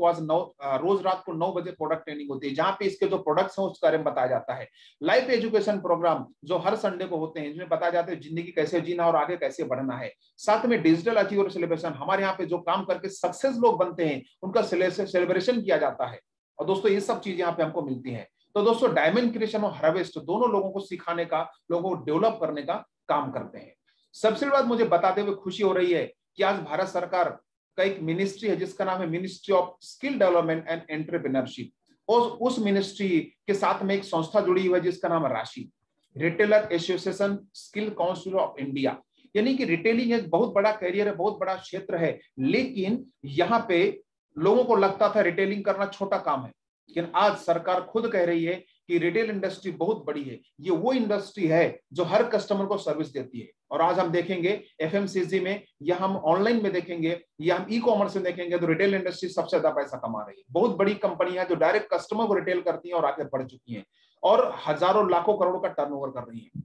Speaker 2: को 9 बजे प्रोडक्ट ट्रेनिंग होती है, जहां पे इसके जो प्रोडक्ट्स हैं उसके बारे में बताया जाता है। लाइफ एजुकेशन प्रोग्राम जो हर संडे को होते हैं, इसमें बताया जाता है जिंदगी कैसे जीना और आगे कैसे बढ़ना है। साथ में डिजिटल अचीवर सेलिब्रेशन, हमारे यहाँ पे जो काम करके सक्सेस लोग बनते हैं उनका सेलिब्रेशन किया जाता है। और दोस्तों ये सब चीजें यहाँ पे हमको मिलती है। तो दोस्तों डायमंड क्रिएशन और हार्वेस्ट दोनों लोगों को सिखाने का, लोगों को डेवलप करने का काम करते हैं। सबसे बड़ी बात मुझे बताते हुए खुशी हो रही है कि आज भारत सरकार का एक मिनिस्ट्री है जिसका नाम है ministry of skill development and entrepreneurship, और उस मिनिस्ट्री के साथ में एक संस्था जुड़ी हुई है जिसका नाम है राशि, retailer association skill council of India. यानी कि रिटेलिंग एक बहुत बड़ा कैरियर है, बहुत बड़ा क्षेत्र है, लेकिन यहाँ पे लोगों को लगता था रिटेलिंग करना छोटा काम है, लेकिन आज सरकार खुद कह रही है कि रिटेल इंडस्ट्री बहुत बड़ी है। ये वो इंडस्ट्री है जो हर कस्टमर को सर्विस देती है। और आज हम देखेंगे FMCG में, या हम ऑनलाइन में देखेंगे, या हम ई-कॉमर्स में देखेंगे, तो रिटेल इंडस्ट्री सबसे ज्यादा पैसा कमा रही है। बहुत बड़ी कंपनियां जो डायरेक्ट कस्टमर को रिटेल करती हैं और आगे बढ़ चुकी हैं और हजारों लाखों करोड़ का टर्नओवर कर रही है।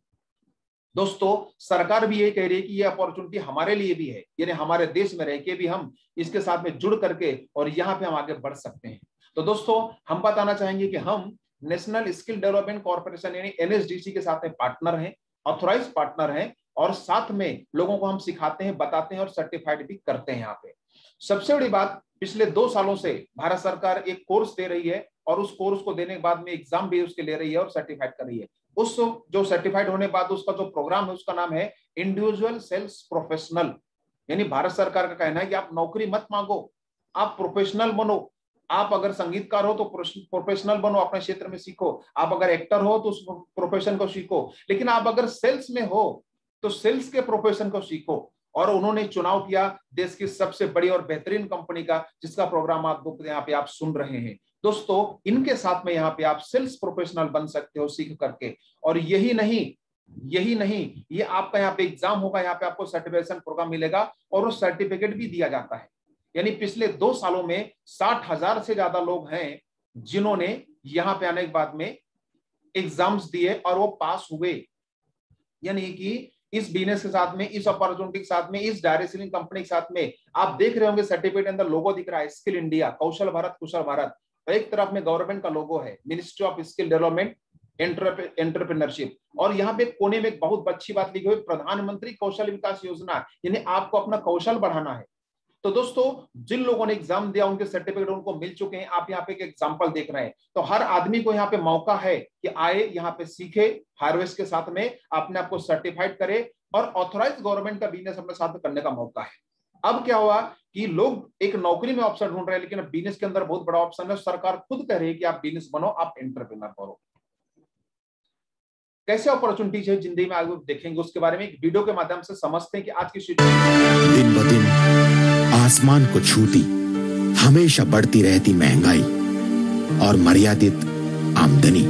Speaker 2: दोस्तों सरकार भी ये कह रही है कि ये अपॉर्चुनिटी हमारे लिए भी है, यानी हमारे देश में रह के भी हम इसके साथ में जुड़ करके और यहाँ पे हम आगे बढ़ सकते हैं। तो दोस्तों हम बताना चाहेंगे कि हम नेशनल स्किल डेवलपमेंट कॉर्पोरेशन यानी NSDC के साथ में पार्टनर हैं, ऑथराइज पार्टनर हैं, और साथ में लोगों को हम सिखाते हैं, बताते हैं और सर्टिफाइड भी करते हैं। यहाँ पे सबसे बड़ी बात, पिछले 2 सालों से भारत सरकार एक कोर्स दे रही है और उस कोर्स को देने के बाद में एग्जाम भी उसके ले रही है और सर्टिफाइड कर रही है। उस जो सर्टिफाइड होने के बाद उसका जो प्रोग्राम है उसका नाम है इंडिविजुअल सेल्स प्रोफेशनल। यानी भारत सरकार का कहना है कि आप नौकरी मत मांगो, आप प्रोफेशनल बनो। आप अगर संगीतकार हो तो प्रोफेशनल बनो, अपने क्षेत्र में सीखो। आप अगर एक्टर हो तो उस प्रोफेशन को सीखो, लेकिन आप अगर सेल्स में हो तो सेल्स के प्रोफेशन को सीखो। और उन्होंने चुनाव किया देश की सबसे बड़ी और बेहतरीन कंपनी का, जिसका प्रोग्राम आप यहाँ पे आप सुन रहे हैं। दोस्तों इनके साथ में यहाँ पे आप सेल्स प्रोफेशनल बन सकते हो सीख करके। और यही नहीं, ये आपका यहाँ पे एग्जाम होगा, यहाँ पे आपको सर्टिफिकेशन प्रोग्राम मिलेगा और वो सर्टिफिकेट भी दिया जाता है। यानी पिछले 2 सालों में 60,000 से ज्यादा लोग हैं जिन्होंने यहाँ पे आने के बाद में एग्जाम्स दिए और वो पास हुए। यानी कि इस बिजनेस के साथ में, इस अपॉर्चुनिटी के साथ में, इस डायरेक्ट सेलिंग कंपनी के साथ में आप देख रहे होंगे सर्टिफिकेट अंदर लोगो दिख रहा है, स्किल इंडिया, कौशल भारत, कुशल भारत। एक तरफ में गवर्नमेंट का लोगो है, ministry of skill development entrepreneurship, और यहाँ पे कोने में एक बहुत अच्छी बात लिखी हुई, प्रधानमंत्री कौशल विकास योजना, यानी आपको अपना कौशल बढ़ाना है। तो दोस्तों जिन लोगों ने एग्जाम दिया उनके सर्टिफिकेट उनको मिल चुके हैं। आप यहाँ पे एक एग्जांपल देख रहे हैं। तो हर आदमी को यहाँ पे मौका है कि आए, यहाँ पे सीखे, हार्वेस्ट के साथ में अपने आप को सर्टिफाइड करे और ऑथराइज गवर्नमेंट का बिजनेस अपने साथ करने का मौका है। अब क्या हुआ कि लोग एक नौकरी में ऑप्शन ढूंढ रहे हैं, लेकिन बिजनेस के अंदर बहुत बड़ा ऑप्शन है। सरकार खुद कह रही है कि आप बिजनेस बनो, आप एंटरप्रेन्योर बनो। कैसे अपॉर्चुनिटीज है जिंदगी में, आगे देखेंगे उसके बारे में एक वीडियो के माध्यम से समझते हैं कि आज की
Speaker 4: दिन ब दिन आसमान को छूती हमेशा बढ़ती रहती महंगाई और मर्यादित आमदनी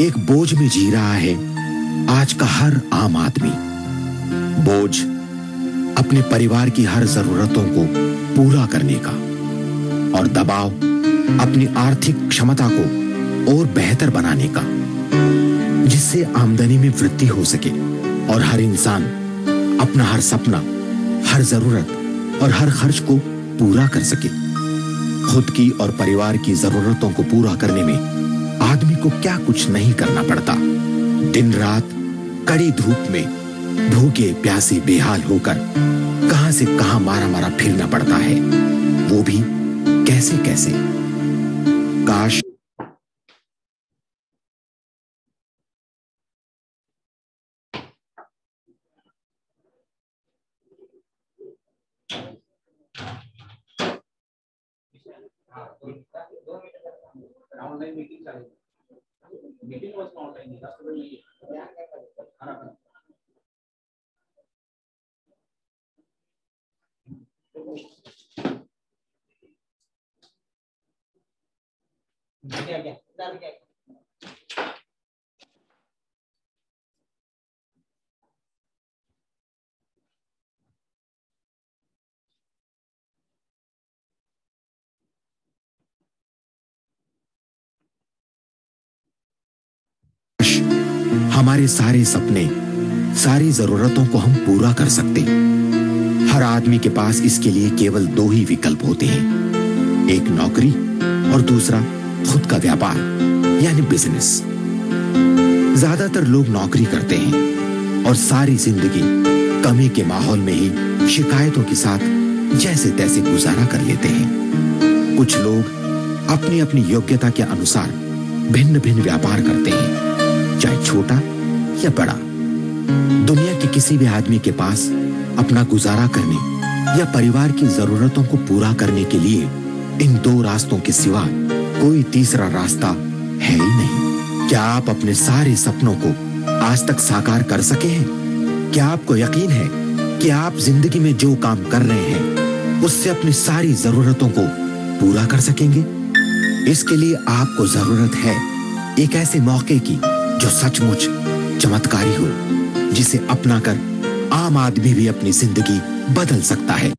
Speaker 4: एक बोझ में जी रहा है आज का हर आम आदमी। बोझ अपने परिवार की हर जरूरतों को पूरा करने का और दबाव अपनी आर्थिक क्षमता को और बेहतर बनाने का, जिससे आमदनी में वृद्धि हो सके और हर इंसान अपना हर सपना, हर जरूरत और हर खर्च को पूरा कर सके। खुद की और परिवार की जरूरतों को पूरा करने में आदमी को क्या कुछ नहीं करना पड़ता। दिन रात कड़ी धूप में भूखे प्यासे बेहाल होकर कहां से कहां मारा मारा फिरना पड़ता है, वो भी कैसे कैसे। काश
Speaker 2: ऑनलाइन मीटिंग चलेगी, मीटिंग बस ऑनलाइन ही, 10 मिनट नहीं है।
Speaker 4: हमारे सारे सपने, सारी जरूरतों को हम पूरा कर सकते। हर आदमी के पास इसके लिए केवल दो ही विकल्प होते हैं, एक नौकरी और दूसरा खुद का व्यापार यानी बिजनेस। ज्यादातर लोग नौकरी करते हैं और सारी जिंदगी कमी के माहौल में ही शिकायतों के साथ जैसे तैसे गुजारा कर लेते हैं। कुछ लोग अपनी अपनी योग्यता के अनुसार भिन्न भिन्न व्यापार करते हैं, चाहे छोटा या बड़ा। दुनिया के किसी भी आदमी के पास अपना गुजारा करने या परिवार की जरूरतों को पूरा करने के लिए इन दो रास्तों के सिवा कोई तीसरा रास्ता है ही नहीं। क्या आप अपने सारे सपनों को आज तक साकार कर सके हैं? क्या आपको यकीन है कि आप जिंदगी में जो काम कर रहे हैं उससे अपनी सारी जरूरतों को पूरा कर सकेंगे? इसके लिए आपको जरूरत है एक ऐसे मौके की जो सचमुच चमत्कारी हो, जिसे अपनाकर आम आदमी भी अपनी जिंदगी बदल सकता है।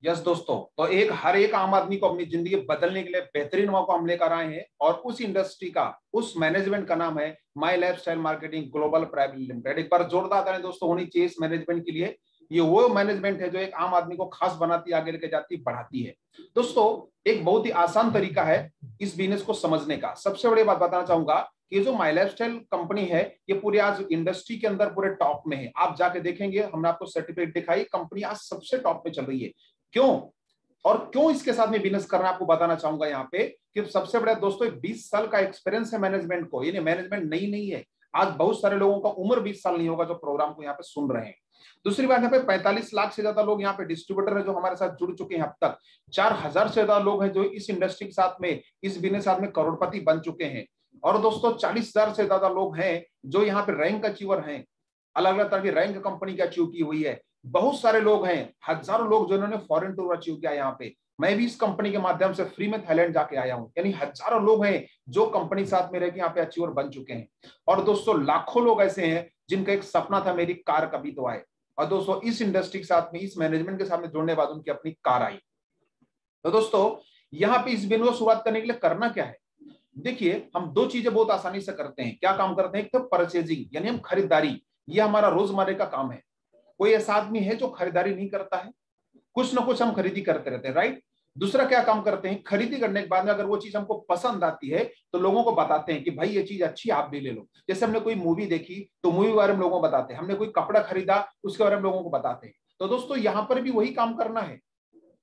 Speaker 2: यस दोस्तों, तो एक हर एक आम आदमी को अपनी जिंदगी बदलने के लिए बेहतरीन मौका हम लेकर आए हैं और उस इंडस्ट्री का, उस मैनेजमेंट का नाम है my lifestyle marketing global private limited. एक बार जोरदार तालियां दोस्तों होनी चाहिए इस मैनेजमेंट के लिए। ये वो मैनेजमेंट है जो एक आम आदमी को खास बनाती, आगे लेके जाती, बढ़ाती है। दोस्तों एक बहुत ही आसान तरीका है इस बिजनेस को समझने का। सबसे बड़ी बात बताना चाहूंगा कि जो माई लाइफस्टाइल कंपनी है ये पूरी आज इंडस्ट्री के अंदर पूरे टॉप में है। आप जाके देखेंगे, हमने आपको सर्टिफिकेट दिखाई, कंपनी आज सबसे टॉप पे चल रही है। क्यों और क्यों इसके साथ में बिजनेस करना आपको बताना चाहूंगा यहाँ पे कि सबसे बड़ा दोस्तों 20 साल का एक्सपीरियंस है मैनेजमेंट को। ये मैनेजमेंट नई नहीं है। आज बहुत सारे लोगों का उम्र 20 साल नहीं होगा जो प्रोग्राम को यहाँ पे सुन रहे हैं। दूसरी बात यहाँ पे 45 लाख से ज्यादा लोग यहाँ पे डिस्ट्रीब्यूटर है जो हमारे साथ जुड़ चुके हैं। अब तक 4000 से ज्यादा लोग हैं जो इस इंडस्ट्री के साथ में, इस बिजनेस साथ में करोड़पति बन चुके हैं। और दोस्तों 40,000 से ज्यादा लोग हैं जो यहाँ पे रैंक अचीवर हैं, अलग अलग तरह की रैंक कंपनी की अचीव की हुई है। बहुत सारे लोग हैं, हजारों लोग जिन्होंने फॉरेन टूर अचीव किया यहाँ पे। मैं भी इस कंपनी के माध्यम से फ्री में थाईलैंड जाके आया हूँ। यानी हजारों लोग हैं जो कंपनी साथ में रहकर यहाँ पे अचीवर बन चुके हैं। और दोस्तों लाखों लोग ऐसे हैं जिनका एक सपना था मेरी कार कभी तो आए, और दोस्तों इस इंडस्ट्री के साथ में, इस मैनेजमेंट के साथ में जुड़ने के बाद उनकी अपनी कार आई। तो दोस्तों यहाँ पे इस बिजनेस को शुरुआत करने के लिए करना क्या है, देखिए हम दो चीजें बहुत आसानी से करते हैं। क्या काम करते हैं? एक तो परचेजिंग यानी हम खरीदारी, ये हमारा रोजमर्रा का काम है। कोई ऐसा आदमी है जो खरीदारी नहीं करता है? कुछ ना कुछ हम खरीदी करते रहते हैं, राइट। दूसरा क्या काम करते हैं, खरीदी करने के बाद में अगर वो चीज हमको पसंद आती है तो लोगों को बताते हैं कि भाई ये चीज अच्छी, आप भी ले लो। जैसे हमने कोई मूवी देखी तो मूवी के बारे में लोगों को बताते हैं, हमने कोई कपड़ा खरीदा उसके बारे में लोगों को बताते हैं। तो दोस्तों यहाँ पर भी वही काम करना है,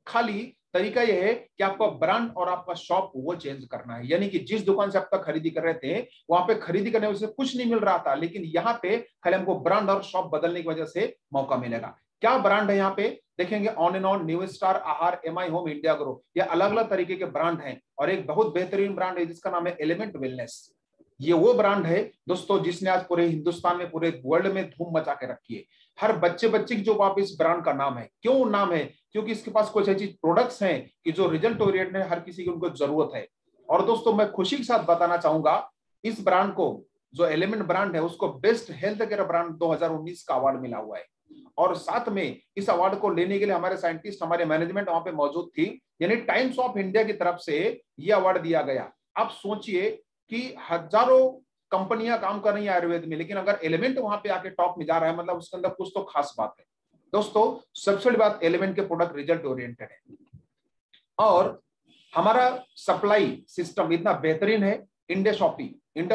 Speaker 2: खाली तरीका यह है कि आपका ब्रांड और आपका शॉप वो चेंज करना है। यानी कि जिस दुकान से आप तक खरीदी कर रहे थे वहां पे खरीदी करने से कुछ नहीं मिल रहा था, लेकिन यहाँ पे खाली हमको ब्रांड और शॉप बदलने की वजह से मौका मिलेगा। क्या ब्रांड है यहाँ पे देखेंगे, on and on, new star, आहार, एमआई होम, इंडिया ग्रो, ये अलग अलग तरीके के ब्रांड हैं। और एक बहुत बेहतरीन ब्रांड है जिसका नाम है एलिमेंट वेलनेस। ये वो ब्रांड है दोस्तों जिसने आज पूरे हिंदुस्तान में, पूरे वर्ल्ड में धूम मचा के रखी है। हर बच्चे की जो आप इस ब्रांड का नाम है, क्यों नाम है? क्योंकि इसके पास कुछ ऐसी प्रोडक्ट्स हैं कि जो रिजल्ट ओरिएंटेड है, हर किसी की उनको जरूरत है। और दोस्तों मैं खुशी के साथ बताना चाहूंगा, इस ब्रांड को, जो एलिमेंट ब्रांड है, उसको बेस्ट हेल्थ केयर ब्रांड 2019 का अवार्ड मिला हुआ है। और साथ में इस अवार्ड को लेने के लिए हमारे साइंटिस्ट, हमारे मैनेजमेंट वहां पे मौजूद थी, यानी टाइम्स ऑफ इंडिया की तरफ से ये अवार्ड दिया गया। आप सोचिए कि हजारों कंपनियां काम कर रही है आयुर्वेद में, लेकिन अगर एलिमेंट वहां पे आके टॉप में जा रहा है, मतलब उसके अंदर कुछ तो खास बात है। दोस्तों सबसे बड़ी बात, एलिमेंट के प्रोडक्ट रिजल्ट ओरिएंटेड है और हमारा सप्लाई सिस्टम इतना बेहतरीन है। इंडिया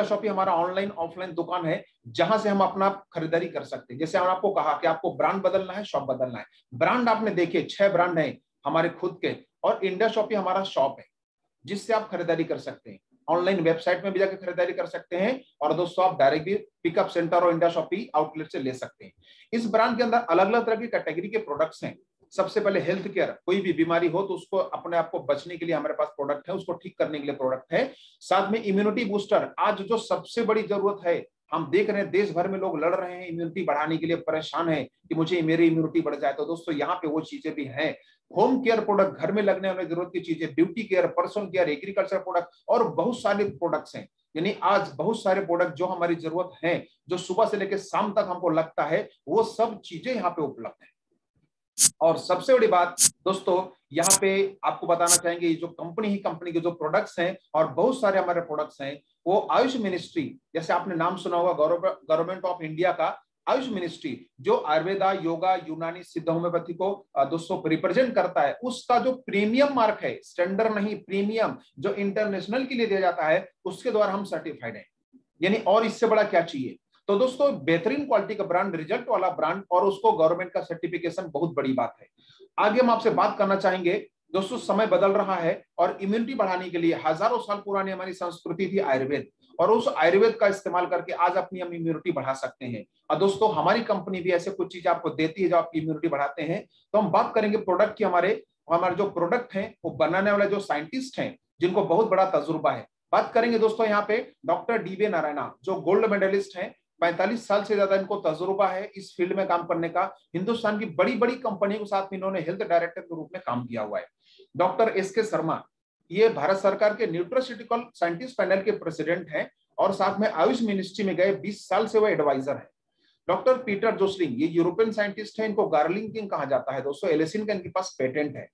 Speaker 2: शॉपी हमारा ऑनलाइन ऑफलाइन दुकान है, जहां से हम अपना खरीदारी कर सकते हैं। जैसे हमने आपको कहा कि आपको ब्रांड बदलना है, शॉप बदलना है। ब्रांड आपने देखे 6 ब्रांड है हमारे खुद के, और इंडिया शॉपी हमारा शॉप है जिससे आप खरीदारी कर सकते हैं। ऑनलाइन वेबसाइट में भी जाकर खरीदारी कर सकते हैं, और दोस्तों आप डायरेक्ट भी पिकअप सेंटर और इंडिया शॉपी आउटलेट से ले सकते हैं। इस ब्रांड के अंदर अलग अलग तरह की कैटेगरी के प्रोडक्ट्स हैं। सबसे पहले हेल्थ केयर, कोई भी बीमारी हो तो उसको अपने आप को बचने के लिए हमारे पास प्रोडक्ट है, उसको ठीक करने के लिए प्रोडक्ट है। साथ में इम्यूनिटी बूस्टर, आज जो सबसे बड़ी जरूरत है, हम देख रहे हैं देश भर में लोग लड़ रहे हैं, इम्यूनिटी बढ़ाने के लिए परेशान है कि मुझे मेरी इम्यूनिटी बढ़ जाए। तो दोस्तों यहाँ पे वो चीजें भी हैं। होम केयर प्रोडक्ट, घर में लगने वाली जरूरत की चीजें, beauty care, personal care, agriculture product और बहुत सारे प्रोडक्ट्स हैं। यानी आज बहुत सारे प्रोडक्ट जो हमारी जरूरत है, जो सुबह से लेकर शाम तक हमको लगता है, वो सब चीजें यहाँ पे उपलब्ध है। और सबसे बड़ी बात दोस्तों, यहाँ पे आपको बताना चाहेंगे, जो कंपनी के जो प्रोडक्ट्स हैं और बहुत सारे हमारे प्रोडक्ट्स हैं, वो आयुष मिनिस्ट्री, जैसे आपने नाम सुना होगा गवर्नमेंट ऑफ इंडिया का आयुष मिनिस्ट्री, जो आयुर्वेदा, योगा, यूनानी, सिद्ध होम्योपैथी को दोस्तों रिप्रेजेंट करता है, उसका जो प्रीमियम मार्क है, स्टैंडर्ड नहीं प्रीमियम, जो इंटरनेशनल के लिए दिया जाता है, उसके द्वारा हम सर्टिफाइड हैं। यानी और इससे बड़ा क्या चाहिए? तो दोस्तों बेहतरीन क्वालिटी का ब्रांड, रिजल्ट वाला ब्रांड, और उसको गवर्नमेंट का सर्टिफिकेशन, बहुत बड़ी बात है। आगे हम आपसे बात करना चाहेंगे दोस्तों, समय बदल रहा है और इम्यूनिटी बढ़ाने के लिए हजारों साल पुरानी हमारी संस्कृति थी आयुर्वेद, और उस आयुर्वेद का इस्तेमाल करके आज अपनी हम इम्यूनिटी बढ़ा सकते हैं। और दोस्तों हमारी कंपनी भी ऐसे कुछ चीजें आपको देती है जो आपकी इम्यूनिटी बढ़ाते हैं। तो हम बात करेंगे प्रोडक्ट की। हमारे जो प्रोडक्ट हैं वो बनाने वाले जो साइंटिस्ट हैं, जिनको बहुत बड़ा तजुर्बा है। बात करेंगे दोस्तों यहाँ पे डॉक्टर DV नारायणा, जो गोल्ड मेडलिस्ट हैं, 45 साल से ज्यादा इनको तजुर्बा है इस फील्ड में काम करने का। हिंदुस्तान की बड़ी बड़ी कंपनियों के साथ में इन्होंने हेल्थ डायरेक्टर के रूप में काम किया हुआ है। डॉक्टर SK शर्मा, ये भारत सरकार के न्यूट्रास्यूटिकल साइंटिस्ट पैनल के प्रेसिडेंट हैं, और साथ में आयुष मिनिस्ट्री में गए 20 साल से वो एडवाइजर है। डॉक्टर पीटर जोसलिंग, ये यूरोपियन साइंटिस्ट है, इनको गार्लिंग किंग कहा जाता है दोस्तों, एलिसिन का इनके पास पेटेंट है।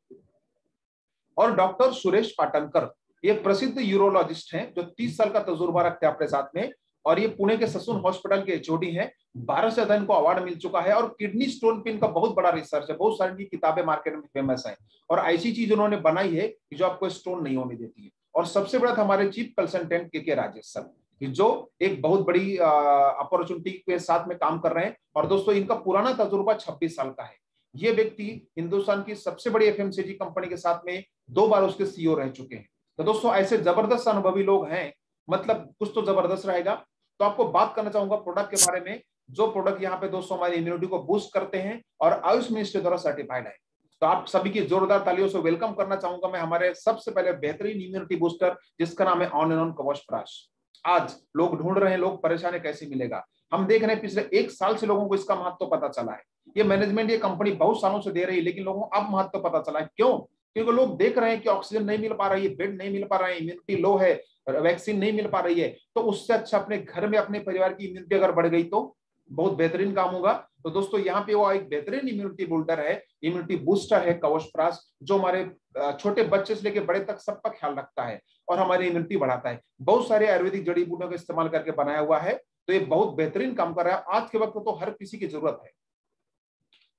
Speaker 2: और डॉक्टर सुरेश पाटनकर, ये प्रसिद्ध यूरोलॉजिस्ट हैं, जो 30 साल का तजुर्बा रखते हैं अपने साथ में, और ये पुणे के ससून हॉस्पिटल के HOD हैं। 12 से ज्यादा इनको अवार्ड मिल चुका है, और किडनी स्टोन पे इनका बहुत बड़ा रिसर्च है, बहुत सारी किताबें मार्केट में फेमस है, और ऐसी चीज उन्होंने बनाई है कि जो आपको स्टोन नहीं होने देती है। और सबसे बड़ा था हमारे chief consultant KK Rajesh sir, जो एक बहुत बड़ी अपॉर्चुनिटी के साथ में काम कर रहे हैं। और दोस्तों इनका पुराना तजुर्बा 26 साल का है। ये व्यक्ति हिंदुस्तान की सबसे बड़ी FMCG कंपनी के साथ में 2 बार उसके CEO रह चुके हैं। तो दोस्तों ऐसे जबरदस्त अनुभवी लोग हैं, मतलब कुछ तो जबरदस्त रहेगा। तो आपको बात करना चाहूंगा प्रोडक्ट के बारे में, जो प्रोडक्ट यहाँ पे दोस्तों हमारी इम्यूनिटी को बूस्ट करते हैं और आयुष मिनिस्ट्री द्वारा सर्टिफाइड है। तो आप सभी की जोरदार तालियों से वेलकम करना चाहूंगा मैं हमारे सबसे पहले बेहतरीन इम्यूनिटी बूस्टर, जिसका नाम है ऑन एंड ऑन कवच-प्राश। आज लोग ढूंढ रहे हैं, लोग परेशान है कैसे मिलेगा। हम देख रहे हैं पिछले 1 साल से लोगों को इसका महत्व पता चला है। ये मैनेजमेंट, ये कंपनी बहुत सालों से दे रही है, लेकिन लोगों को अब महत्व पता चला है। क्यों? क्योंकि लोग देख रहे हैं कि ऑक्सीजन नहीं मिल पा रही है, बेड नहीं मिल पा रहा है, इम्यूनिटी लो है, वैक्सीन नहीं मिल पा रही है। तो उससे अच्छा अपने घर में अपने परिवार की इम्यूनिटी अगर बढ़ गई तो बहुत बेहतरीन काम होगा। तो दोस्तों यहाँ पे वो एक बेहतरीन इम्यूनिटी बिल्डर है, इम्यूनिटी बूस्टर है कवच-प्राश, जो हमारे छोटे बच्चे से लेकर बड़े तक सबका ख्याल रखता है और हमारी इम्यूनिटी बढ़ाता है। बहुत सारे आयुर्वेदिक जड़ी बूटियों का इस्तेमाल करके बनाया हुआ है, तो ये बहुत बेहतरीन काम कर रहा है। आज के वक्त तो हर किसी की जरूरत है।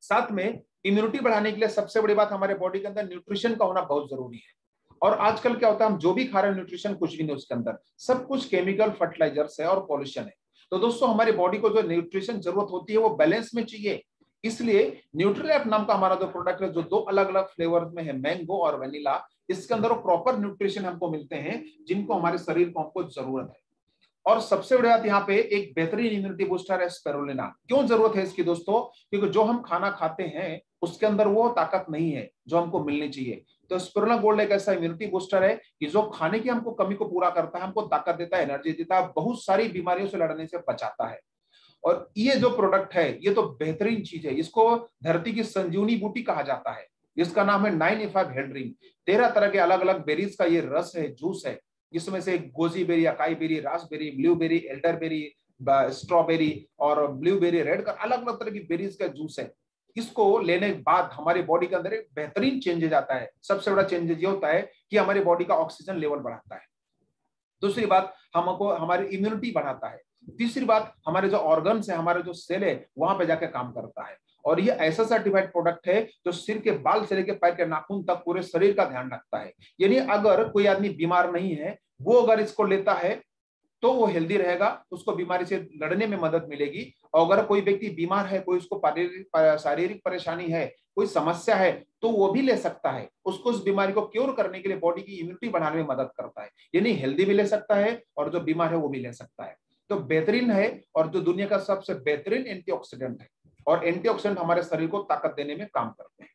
Speaker 2: साथ में इम्यूनिटी बढ़ाने के लिए सबसे बड़ी बात, हमारे बॉडी के अंदर न्यूट्रिशन का होना बहुत जरूरी है। और आजकल क्या होता है, हम जो भी खा रहे हैं न्यूट्रिशन कुछ भी नहीं, उसके अंदर सब कुछ केमिकल फर्टिलाइजर्स है और पॉल्यूशन है। तो दोस्तों हमारी बॉडी को जो न्यूट्रिशन जरूरत होती है वो बैलेंस में चाहिए। इसलिए न्यूट्रीलैब नाम का हमारा जो प्रोडक्ट है, जो 2 अलग अलग फ्लेवर में है, मैंगो और वेनिला, इसके अंदर वो प्रॉपर न्यूट्रिशन हमको मिलते हैं जिनको हमारे शरीर को हमको जरूरत है। और सबसे बड़ी बात यहाँ पे एक बेहतरीन इम्यूनिटी बूस्टर है स्पिरुलिना। क्यों जरूरत है इसकी दोस्तों? क्योंकि जो हम खाना खाते हैं उसके अंदर वो ताकत नहीं है जो हमको मिलनी चाहिए। तो स्पिरुलिना गोल्ड एक ऐसा इम्यूनिटी बूस्टर है कि जो खाने की हमको कमी को पूरा करता है, हमको ताकत देता है, एनर्जी देता है, बहुत सारी बीमारियों से लड़ने से बचाता है। और ये जो प्रोडक्ट है ये तो बेहतरीन चीज है, इसको धरती की संजीवनी बूटी कहा जाता है। इसका नाम है 9E5 हेल्थ ड्रिंक। 13 तरह के अलग अलग बेरीज का ये रस है, जूस है, जिसमें से goji berry, acai berry, raspberry, blueberry, elderberry, strawberry और ब्लूबेरी रेड का अलग अलग तरह की बेरीज का जूस है। इसको लेने के बाद हमारी बॉडी के अंदर एक बेहतरीन चेंजेज आता है। सबसे बड़ा चेंजेज ये होता है कि हमारी बॉडी का ऑक्सीजन लेवल बढ़ाता है। दूसरी बात, हमको हमारी इम्यूनिटी बढ़ाता है। तीसरी बात, हमारे जो ऑर्गन्स है, हमारे जो सेल है, वहां पे जाके काम करता है। और ये ऐसा सर्टिफाइड प्रोडक्ट है जो सिर के बाल से लेकर पैर के नाखून तक पूरे शरीर का ध्यान रखता है। यानी अगर कोई आदमी बीमार नहीं है, वो अगर इसको लेता है तो वो हेल्दी रहेगा, उसको बीमारी से लड़ने में मदद मिलेगी। और अगर कोई व्यक्ति बीमार है, कोई उसको शारीरिक परेशानी है, कोई समस्या है, तो वो भी ले सकता है। उसको उस बीमारी को क्योर करने के लिए बॉडी की इम्यूनिटी बढ़ाने में मदद करता है। यानी हेल्दी भी ले सकता है और जो बीमार है वो भी ले सकता है। तो बेहतरीन है और जो दुनिया का सबसे बेहतरीन एंटीऑक्सीडेंट है। और एंटीऑक्सीडेंट हमारे शरीर को ताकत देने में काम करते हैं।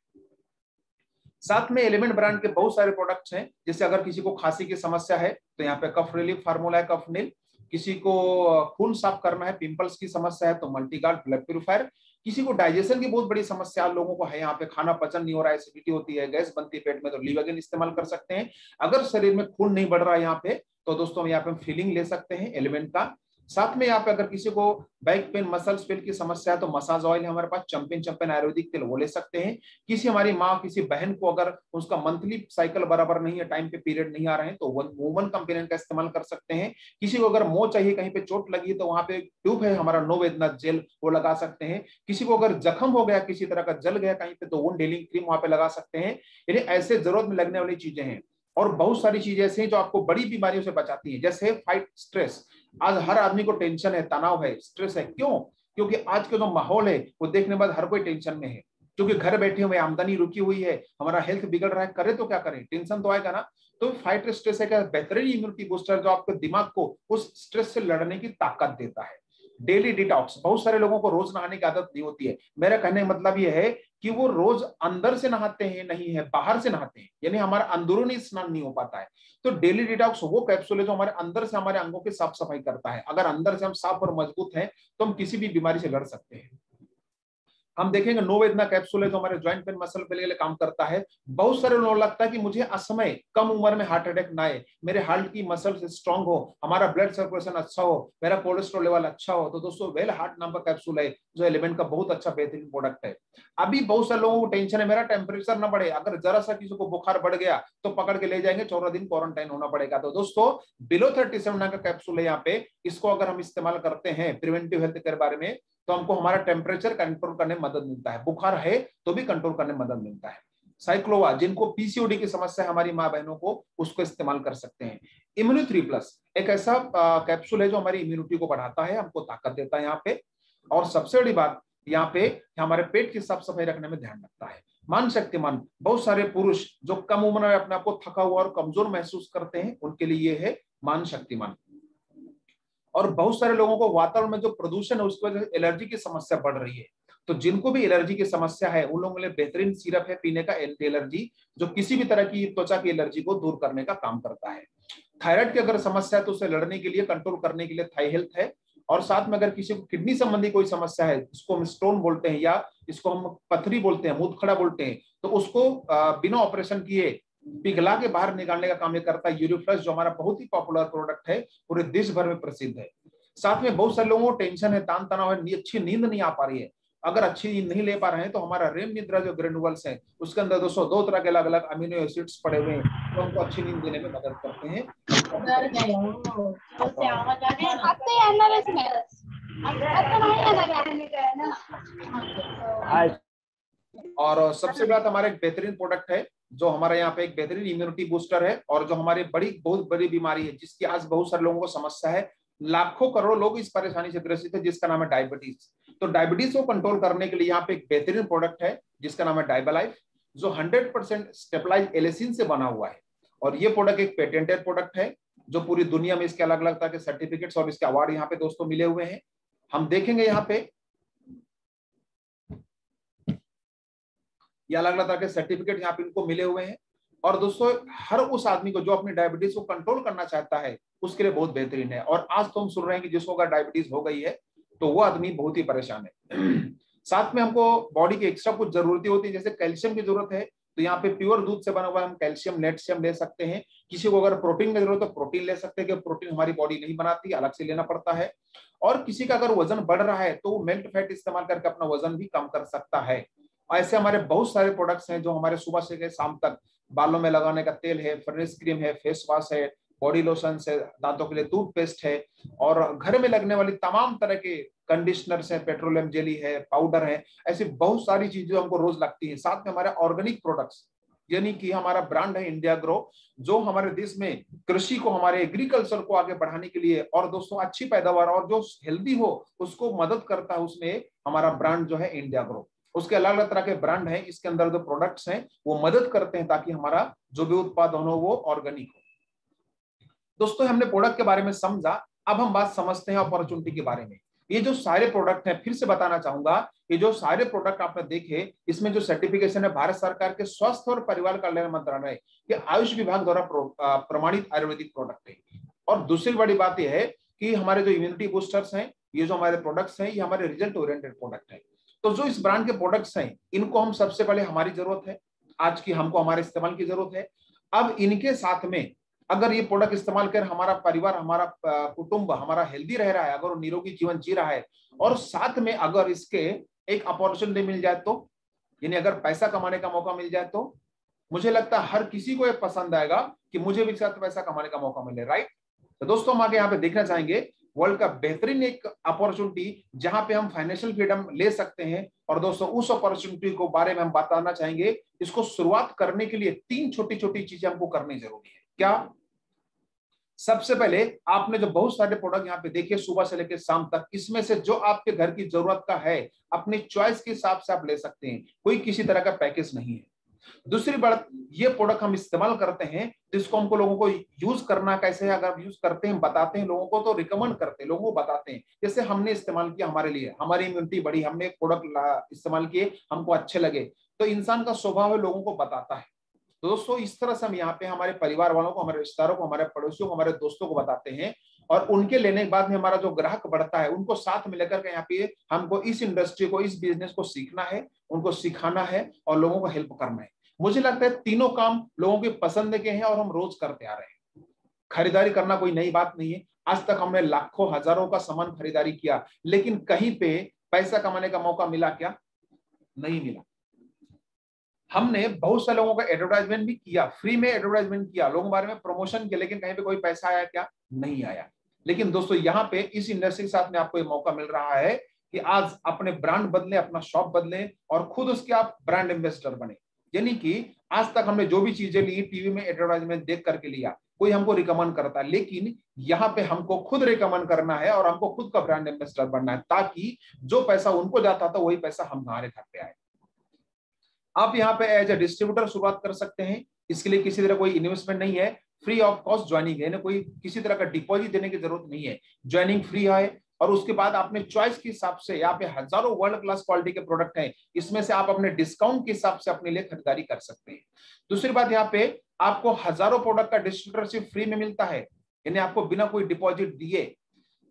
Speaker 2: साथ में एलिमेंट ब्रांड के बहुत सारे प्रोडक्ट्स हैं। जैसे अगर किसी को खांसी की समस्या है तो यहाँ पे कफ रिलीफ फार्मूला है, कफ नील। किसी को खून साफ करना है, पिंपल्स की समस्या है तो मल्टीगार्ड ब्लड प्यूरिफायर। किसी को डाइजेशन की बहुत बड़ी समस्या लोगों को है, यहाँ पे खाना पचन नहीं हो रहा है, एसिडिटी होती है, गैस बनती है पेट में, तो लिवागिन इस्तेमाल कर सकते हैं। अगर शरीर में खून नहीं बढ़ रहा है यहाँ पे, तो दोस्तों यहाँ पे फीलिंग ले सकते हैं एलिमेंट का। साथ में यहाँ पे अगर किसी को बैक पेन, मसल्स पेन की समस्या है तो मसाज ऑयल है हमारे पास, चंपेन आयुर्वेदिक तेल, वो ले सकते हैं। किसी हमारी माँ, किसी बहन को अगर उसका मंथली साइकिल बराबर नहीं है, टाइम पे पीरियड नहीं आ रहे हैं, तो वुमन कंपेनियन का इस्तेमाल कर सकते हैं। किसी को अगर मोह चाहिए, कहीं पे चोट लगी तो वहां पे ट्यूब है हमारा नो वेदनाथ जेल, वो लगा सकते हैं। किसी को अगर जख्म हो गया, किसी तरह का जल गया कहीं पे, तो वुंड हीलिंग क्रीम वहां पे लगा सकते हैं। यानी ऐसे जरूरत में लगने वाली चीजें हैं। और बहुत सारी चीजें ऐसी हैं जो आपको बड़ी बीमारियों से बचाती हैं। जैसे फाइट स्ट्रेस। आज हर आदमी को टेंशन है, तनाव है, स्ट्रेस है। क्यों? क्योंकि आज के जो माहौल है वो देखने बाद हर कोई टेंशन में है। क्योंकि घर बैठे हुए, आमदनी रुकी हुई है, हमारा हेल्थ बिगड़ रहा है, करे तो क्या करें, टेंशन तो आएगा ना। तो फाइट स्ट्रेस है बेहतरीन इम्यूनिटी बूस्टर जो आपके दिमाग को उस स्ट्रेस से लड़ने की ताकत देता है। Daily detox. बहुत सारे लोगों को रोज नहाने की आदत नहीं होती है। मेरा कहने का मतलब यह है कि वो रोज अंदर से नहाते हैं, नहीं है बाहर से नहाते हैं, यानी हमारा अंदरूनी स्नान नहीं हो पाता है। तो डेली डिटॉक्स वो कैप्सूल है जो हमारे अंदर से हमारे अंगों की साफ सफाई करता है। अगर अंदर से हम साफ और मजबूत हैं तो हम किसी भी बीमारी से लड़ सकते हैं। हम देखेंगे नो वेदना कैप्सूल है जो हमारे ज्वाइंट पेन, मसल पेन के लिए काम करता है। बहुत सारे लोगों को लगता है कि मुझे असमय कम उम्र में हार्ट अटैक ना आए, मेरे हार्ट की मसल स्ट्रांग हो, हमारा ब्लड सर्कुलेशन अच्छा हो, मेरा कोलेस्ट्रॉल लेवल अच्छा हो। तो दोस्तों वेल हार्ट नाम का कैप्सूल है जो एलिमेंट का बहुत अच्छा बेहतरीन प्रोडक्ट है। अभी बहुत सारे लोगों को टेंशन है मेरा टेम्परेचर ना बढ़े, अगर जरा सा किसी को बुखार बढ़ गया तो पकड़ के ले जाएंगे, 14 दिन क्वारंटाइन होना पड़ेगा। तो दोस्तों बिलो 37 नाम का कैप्सूल है यहाँ पे, इसको अगर हम इस्तेमाल करते हैं प्रिवेंटिव हेल्थ केयर बारे में, तो हमको हमारा टेम्परेचर कंट्रोल करने में मदद मिलता है, बुखार है तो भी कंट्रोल करने में मदद मिलता है। साइक्लोवा, जिनको पीसीओडी की समस्या है हमारी माँ बहनों को, उसको इस्तेमाल कर सकते हैं। इम्यूनो 3+ एक ऐसा कैप्सूल है जो हमारी इम्यूनिटी को बढ़ाता है, हमको ताकत देता है यहाँ पे। और सबसे बड़ी बात यहाँ पे हमारे पेट की साफ सफाई रखने में ध्यान रखता है। मान शक्तिमान, बहुत सारे पुरुष जो कम उम्र में अपने आप को थका हुआ और कमजोर महसूस करते हैं, उनके लिए ये है मान शक्तिमान। और बहुत सारे लोगों को वातावरण में जो प्रदूषण है उसकी वजह से एलर्जी की समस्या बढ़ रही है, तो जिनको भी एलर्जी की समस्या है उन लोगों के लिए बेहतरीन सिरप है पीने का, एंटी एलर्जी, जो किसी भी तरह की त्वचा की एलर्जी को दूर करने का काम करता है। थायराइड की अगर समस्या है तो उसे लड़ने के लिए, कंट्रोल करने के लिए थाई हेल्थ है। और साथ में अगर किसी को किडनी संबंधी कोई समस्या है, इसको हम स्टोन बोलते हैं या इसको हम पथरी बोलते हैं, मूत्रखड़ा बोलते हैं, तो उसको बिना ऑपरेशन किए पिघला के बाहर निकालने का काम ये करता है यूरिफ्लक्स, जो हमारा बहुत ही पॉपुलर प्रोडक्ट है, पूरे देश भर में प्रसिद्ध है। साथ में बहुत सारे लोगों को टेंशन है, तान तनाव है, अच्छी नींद नहीं आ पा रही है। अगर अच्छी नींद नहीं ले पा रहे हैं तो हमारा रेम निद्रा जो ग्रेनुअल्स है उसके अंदर 202 तरह के अलग अलग अमीनो एसिड्स पड़े हुए हैं जो हमको अच्छी नींद देने में मदद करते हैं। और सबसे बड़ा हमारा एक बेहतरीन प्रोडक्ट है जो हमारे यहाँ पे एक बेहतरीन इम्यूनिटी बूस्टर है, और जो हमारी बहुत बड़ी बीमारी है जिसकी आज बहुत सारे लोगों को समस्या है, लाखों करोड़ों लोग इस परेशानी से ग्रसित है, जिसका नाम है डायबिटीज। तो डायबिटीज को कंट्रोल करने के लिए यहाँ पे एक बेहतरीन प्रोडक्ट है जिसका नाम है डायबालाइफ, जो 100% स्टेबलाइज एलेसिन से बना हुआ है। और ये प्रोडक्ट एक पेटेंटेड प्रोडक्ट है जो पूरी दुनिया में इसके अलग अलग तरह के सर्टिफिकेट्स और इसके अवार्ड यहाँ पे दोस्तों मिले हुए हैं। हम देखेंगे यहाँ पे ये अलग अलग तरह के सर्टिफिकेट यहाँ पे इनको मिले हुए हैं। और दोस्तों हर उस आदमी को जो अपनी डायबिटीज को कंट्रोल करना चाहता है उसके लिए बहुत बेहतरीन है। और आज तो हम सुन रहे हैं कि जिसको अगर डायबिटीज हो गई है तो वो आदमी बहुत ही परेशान है। साथ में हमको बॉडी की एक्स्ट्रा कुछ जरूरतें होती है, जैसे कैल्शियम की जरूरत है तो यहाँ पे प्योर दूध से बना हुआ हम कैल्शियम नेटशियम ले सकते हैं। किसी को अगर प्रोटीन की जरूरत है प्रोटीन ले सकते हैं, कि प्रोटीन हमारी बॉडी नहीं बनाती, अलग से लेना पड़ता है। और किसी का अगर वजन बढ़ रहा है तो मिल्क फैट इस्तेमाल करके अपना वजन भी कम कर सकता है। ऐसे हमारे बहुत सारे प्रोडक्ट्स हैं जो हमारे सुबह से शाम तक बालों में लगाने का तेल है, फेयरनेस क्रीम है, फेस वॉश है, बॉडी लोशन है, दांतों के लिए टूथपेस्ट है, और घर में लगने वाली तमाम तरह के कंडीशनर्स है, पेट्रोलियम जेली है, पाउडर है, ऐसी बहुत सारी चीजें हमको रोज लगती है। साथ में हमारे ऑर्गेनिक प्रोडक्ट्स, यानी कि हमारा ब्रांड है इंडिया ग्रो, जो हमारे देश में कृषि को, हमारे एग्रीकल्चर को आगे बढ़ाने के लिए और दोस्तों अच्छी पैदावार और जो हेल्दी हो उसको मदद करता है, उसमें हमारा ब्रांड जो है इंडिया ग्रो। उसके अलग अलग तरह के ब्रांड हैं, इसके अंदर जो प्रोडक्ट्स हैं वो मदद करते हैं ताकि हमारा जो भी उत्पादन हो वो ऑर्गेनिक हो। दोस्तों हमने प्रोडक्ट के बारे में समझा, अब हम बात समझते हैं अपॉर्चुनिटी के बारे में। ये जो सारे प्रोडक्ट हैं, फिर से बताना चाहूंगा, ये जो सारे प्रोडक्ट आपने देखे इसमें जो सर्टिफिकेशन है भारत सरकार के स्वास्थ्य और परिवार कल्याण मंत्रालय के आयुष विभाग द्वारा प्रमाणित आयुर्वेदिक प्रोडक्ट है। और दूसरी बड़ी बात यह है कि हमारे जो इम्यूनिटी बूस्टर्स हैं, ये जो हमारे प्रोडक्ट्स हैं, ये हमारे रिजल्ट ओरिएंटेड प्रोडक्ट है। तो जो इस ब्रांड के प्रोडक्ट्स हैं इनको हम सबसे पहले हमारी जरूरत है, आज की हमको हमारे इस्तेमाल की जरूरत है। अब इनके साथ में अगर ये प्रोडक्ट इस्तेमाल कर हमारा परिवार, हमारा कुटुंब हमारा हेल्दी रह रहा है, अगर वो निरोगी जीवन जी रहा है, और साथ में अगर इसके एक अपॉर्चुनिटी मिल जाए तो, यानी अगर पैसा कमाने का मौका मिल जाए तो मुझे लगता है हर किसी को ये पसंद आएगा कि मुझे भी साथ पैसा कमाने का मौका मिले, राइट। तो दोस्तों हम आगे यहाँ पे देखना चाहेंगे वर्ल्ड का बेहतरीन एक अपॉर्चुनिटी जहां पे हम फाइनेंशियल फ्रीडम ले सकते हैं। और दोस्तों उस अपॉर्चुनिटी को बारे में हम बताना चाहेंगे। इसको शुरुआत करने के लिए 3 छोटी छोटी चीजें हमको करनी जरूरी है। क्या? सबसे पहले आपने जो बहुत सारे प्रोडक्ट यहाँ पे देखे सुबह से लेकर शाम तक, इसमें से जो आपके घर की जरूरत का है अपनी चॉइस के हिसाब से आप ले सकते हैं, कोई किसी तरह का पैकेज नहीं है। दूसरी बात, ये प्रोडक्ट हम इस्तेमाल करते हैं जिसको हमको लोगों को यूज करना कैसे है, अगर यूज करते हैं बताते हैं लोगों को, तो रिकमेंड करते हैं लोगों को, बताते हैं। जैसे हमने इस्तेमाल किया, हमारे लिए हमारी इम्यूनिटी बढ़ी, हमने प्रोडक्ट इस्तेमाल किए, हमको अच्छे लगे, तो इंसान का स्वभाव है लोगों को बताता है। तो दोस्तों इस तरह से हम यहाँ पे हमारे परिवार वालों को, हमारे रिश्तेदारों को, हमारे पड़ोसियों को, हमारे दोस्तों को बताते हैं। और उनके लेने के बाद में हमारा जो ग्राहक बढ़ता है उनको साथ में लेकर के यहाँ पे हमको इस इंडस्ट्री को, इस बिजनेस को सीखना है, उनको सिखाना है और लोगों को हेल्प करना है। मुझे लगता है तीनों काम लोगों के पसंद के हैं और हम रोज करते आ रहे हैं। खरीदारी करना कोई नई बात नहीं है, आज तक हमने लाखों हजारों का सामान खरीदारी किया, लेकिन कहीं पे पैसा कमाने का मौका मिला क्या? नहीं मिला। हमने बहुत सारे लोगों का एडवर्टाइजमेंट भी किया, फ्री में एडवर्टाइजमेंट किया, लोगों के बारे में प्रमोशन किया, लेकिन कहीं पे कोई पैसा आया क्या? नहीं आया। लेकिन दोस्तों यहाँ पे इस इंडस्ट्री के साथ में आपको ये मौका मिल रहा है कि आज अपने ब्रांड बदले, अपना शॉप बदले और खुद उसके आप ब्रांड एम्बेसडर बने। यानी कि आज तक हमने जो भी चीजें ली टीवी में एडवर्टाइजमेंट देख करके लिया, कोई हमको रिकमेंड करता है, लेकिन यहाँ पे हमको खुद रिकमेंड करना है और हमको खुद का ब्रांड एम्बेसडर बनना है, ताकि जो पैसा उनको जाता था वही पैसा हमारे घर पे आए। आप यहाँ पे एज ए डिस्ट्रीब्यूटर शुरुआत कर सकते हैं। इसके लिए किसी तरह कोई इन्वेस्टमेंट नहीं है, फ्री ऑफ कॉस्ट ज्वाइनिंग है, कोई किसी तरह का डिपॉजिट देने की जरूरत नहीं है, ज्वाइनिंग फ्री है। और उसके बाद आपने चॉइस के हिसाब से, यहाँ पे हजारों वर्ल्ड क्लास क्वालिटी के प्रोडक्ट हैं, इसमें से आप अपने डिस्काउंट के हिसाब से अपने लिए खरीदारी कर सकते हैं। दूसरी बात, यहाँ पे आपको हजारों प्रोडक्ट का डिस्ट्रीब्यूटरशिप फ्री में मिलता है, यानी आपको बिना कोई डिपॉजिट दिए।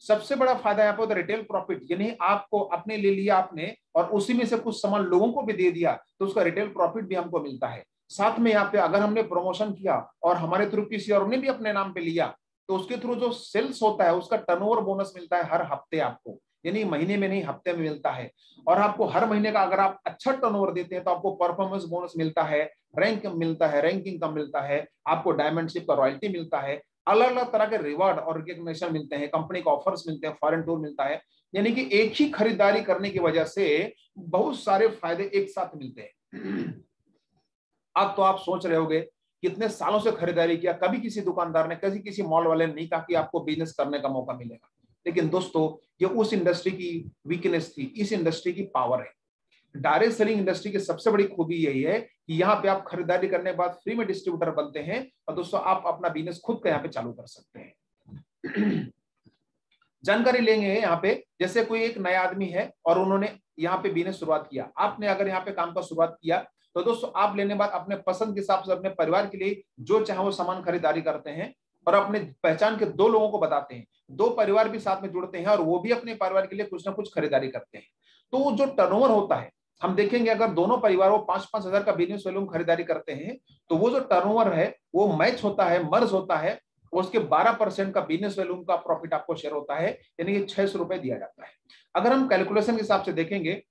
Speaker 2: सबसे बड़ा फायदा यहाँ पे रिटेल प्रॉफिट, यानी आपको अपने ले लिया आपने और उसी में से कुछ सामान लोगों को भी दे दिया तो उसका रिटेल प्रॉफिट भी हमको मिलता है। साथ में यहाँ पे अगर हमने प्रमोशन किया और हमारे थ्रू किसी और ने भी अपने नाम पे लिया तो उसके थ्रू जो सेल्स होता है उसका टर्नओवर बोनस मिलता है हर हफ्ते आपको, यानी महीने में नहीं हफ्ते में मिलता है। और आपको हर महीने का अगर आप अच्छा टर्नओवर देते हैं तो आपको परफॉर्मेंस बोनस मिलता है, रैंक मिलता है, रैंकिंग कम मिलता है, आपको डायमंडशिप का रॉयल्टी मिलता है, अलग अलग तरह के रिवार्ड और रिकग्निशन मिलते हैं, कंपनी के ऑफर्स मिलते हैं, फॉरेन टूर मिलता है। यानी कि एक ही खरीदारी करने की वजह से बहुत सारे फायदे एक साथ मिलते हैं। अब तो आप सोच रहे होंगे कितने सालों से खरीदारी किया, कभी किसी दुकानदार ने, कभी किसी मॉल वाले ने नहीं कहा कि आपको बिजनेस करने का मौका मिलेगा। लेकिन दोस्तों ये उस इंडस्ट्री की वीकनेस थी, इस इंडस्ट्री की पावर है। डायरेक्ट सेलिंग इंडस्ट्री की सबसे बड़ी खूबी यही है कि यहाँ पे आप खरीदारी करने के बाद फ्री में डिस्ट्रीब्यूटर बनते हैं और दोस्तों आप अपना बिजनेस खुद का यहाँ पे चालू कर सकते हैं। जानकारी लेंगे यहाँ पे, जैसे कोई एक नया आदमी है और उन्होंने यहाँ पे बिजनेस शुरुआत किया, आपने अगर यहाँ पे काम का शुरुआत किया तो दोस्तों आप लेने बाद अपने पसंद के हिसाब से अपने परिवार के लिए जो चाहे वो सामान खरीदारी करते हैं और अपने पहचान के 2 लोगों को बताते हैं, 2 परिवार भी साथ में जुड़ते हैं और वो भी अपने परिवार के लिए कुछ ना कुछ खरीदारी करते हैं। तो जो टर्नओवर होता है, हम देखेंगे अगर दोनों परिवारों 5-5 हजार का बिजनेस वॉल्यूम खरीदारी करते हैं तो वो जो टर्नओवर है वो मैच होता है, मर्ज होता है, उसके 12% का बिजनेस वॉल्यूम का प्रॉफिट आपको शेयर होता है, यानी कि 600 रुपए दिया जाता है। अगर हम कैलकुलेशन के हिसाब से देखेंगे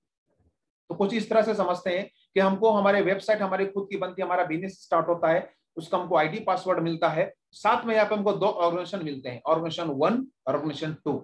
Speaker 2: तो कुछ इस तरह से समझते हैं कि हमको हमारे वेबसाइट हमारी खुद की बनती है, हमारा बिजनेस स्टार्ट होता है, उसका हमको आईडी पासवर्ड मिलता है, साथ में यहाँ पे हमको 2 ऑर्गेनाइजेशन मिलते हैं, ऑर्गेनाइजेशन 1 और ऑर्गेनाइजेशन 2।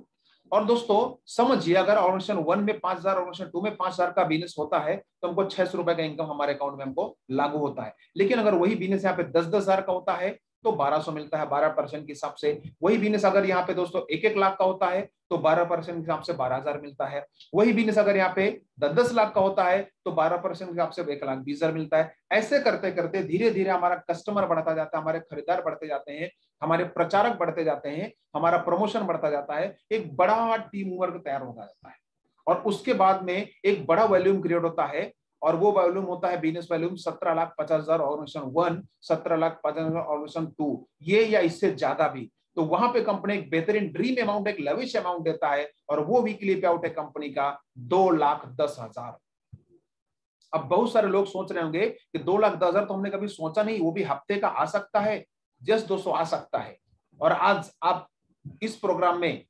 Speaker 2: और दोस्तों समझिए अगर ऑर्गेनाइजेशन 1 में 5000, ऑर्गेनाइजेशन 2 में 5000 का बिजनेस होता है तो हमको 600 रुपए का इनकम हमारे अकाउंट में हमको लागू होता है। लेकिन अगर वही बिजनेस यहाँ पे 10-10 हजार का होता है तो 1200 मिलता है 12% के हिसाब से। वही बिजनेस अगर यहाँ पे दोस्तों 1-1 लाख का होता है तो 12% के हिसाब से 12,000 मिलता है। वही बिजनेस अगर यहाँ पे 10-10 लाख का होता है तो 12% के हिसाब से 1,20,000 मिलता है। ऐसे करते करते धीरे धीरे हमारा कस्टमर बढ़ता जाता है, हमारे खरीदार बढ़ते जाते हैं, हमारे प्रचारक बढ़ते जाते हैं, हमारा प्रमोशन बढ़ता जाता है, एक बड़ा टीम वर्क तैयार होता जाता है और उसके बाद में एक बड़ा वॉल्यूम क्रिएट होता है और वो वॉल्यूम होता है बिजनेस वॉल्यूम 17,50,000 ऑर्गेनाइजेशन 1, 17,50,000 ऑर्गेनाइजेशन 2, ये या इससे ज्यादा भी। तो वहां पे कंपनी एक बेहतरीन ड्रीम अमाउंट, एक लविश अमाउंट देता है और वो वीकली पे आउट है कंपनी का 2,10,000। अब बहुत सारे लोग सोच रहे होंगे कि 2,10,000 तो हमने कभी सोचा नहीं, वो भी हफ्ते का आ सकता है। जस्ट दोस्तों आ सकता है। और आज आप इस प्रोग्राम में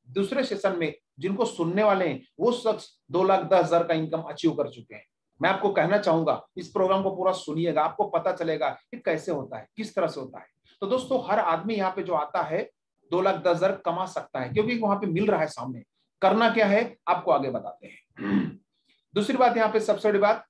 Speaker 2: दूसरे सेशन में जिनको सुनने वाले हैं वो शख्स 2,10,000 का इनकम अचीव कर चुके हैं। मैं आपको कहना चाहूंगा इस प्रोग्राम को पूरा सुनिएगा, आपको पता चलेगा कि कैसे होता है, किस तरह से होता है। तो दोस्तों हर आदमी यहाँ पे जो आता है 2,10,000 कमा सकता है क्योंकि वहां पे मिल रहा है सामने। करना क्या है आपको आगे बताते हैं। दूसरी बात यहाँ पे सबसे बड़ी बात,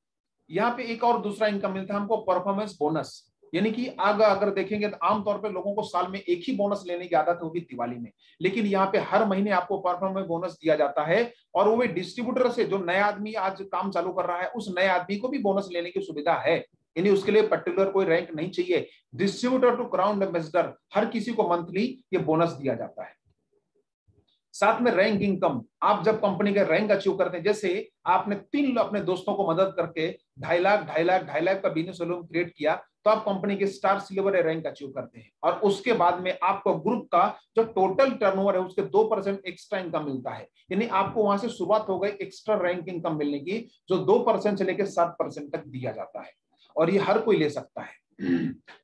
Speaker 2: यहाँ पे एक और दूसरा इनकम मिलता है हमको, परफॉर्मेंस बोनस। यानी कि अगर देखेंगे तो आमतौर पे लोगों को साल में एक ही बोनस लेने की आदत है, वो भी दिवाली में। लेकिन यहाँ पे हर महीने आपको परफॉर्मेंस बोनस दिया जाता है और वो भी डिस्ट्रीब्यूटर से, जो नया आदमी आज काम चालू कर रहा है उस नए आदमी को भी बोनस लेने की सुविधा है। यानी उसके लिए पर्टिकुलर कोई रैंक नहीं चाहिए। डिस्ट्रीब्यूटर टू क्राउन एम्बेसडर हर किसी को मंथली ये बोनस दिया जाता है। साथ में रैंक इनकम, आप जब कंपनी के रैंक अचीव करते हैं, जैसे आपने 3 अपने दोस्तों को मदद करके 2.5 लाख का बिजनेस वॉल्यूम क्रिएट किया तो आप कंपनी के स्टार सिल्वर रैंक अचीव करते हैं और उसके बाद में आपको ग्रुप का जो टोटल टर्नओवर है उसके 2% एक्स्ट्रा इनकम मिलता है। यानी आपको वहां से शुरुआत हो गई एक्स्ट्रा रैंक इनकम मिलने की, जो 2% से लेकर 7% तक दिया जाता है और ये हर कोई ले सकता है।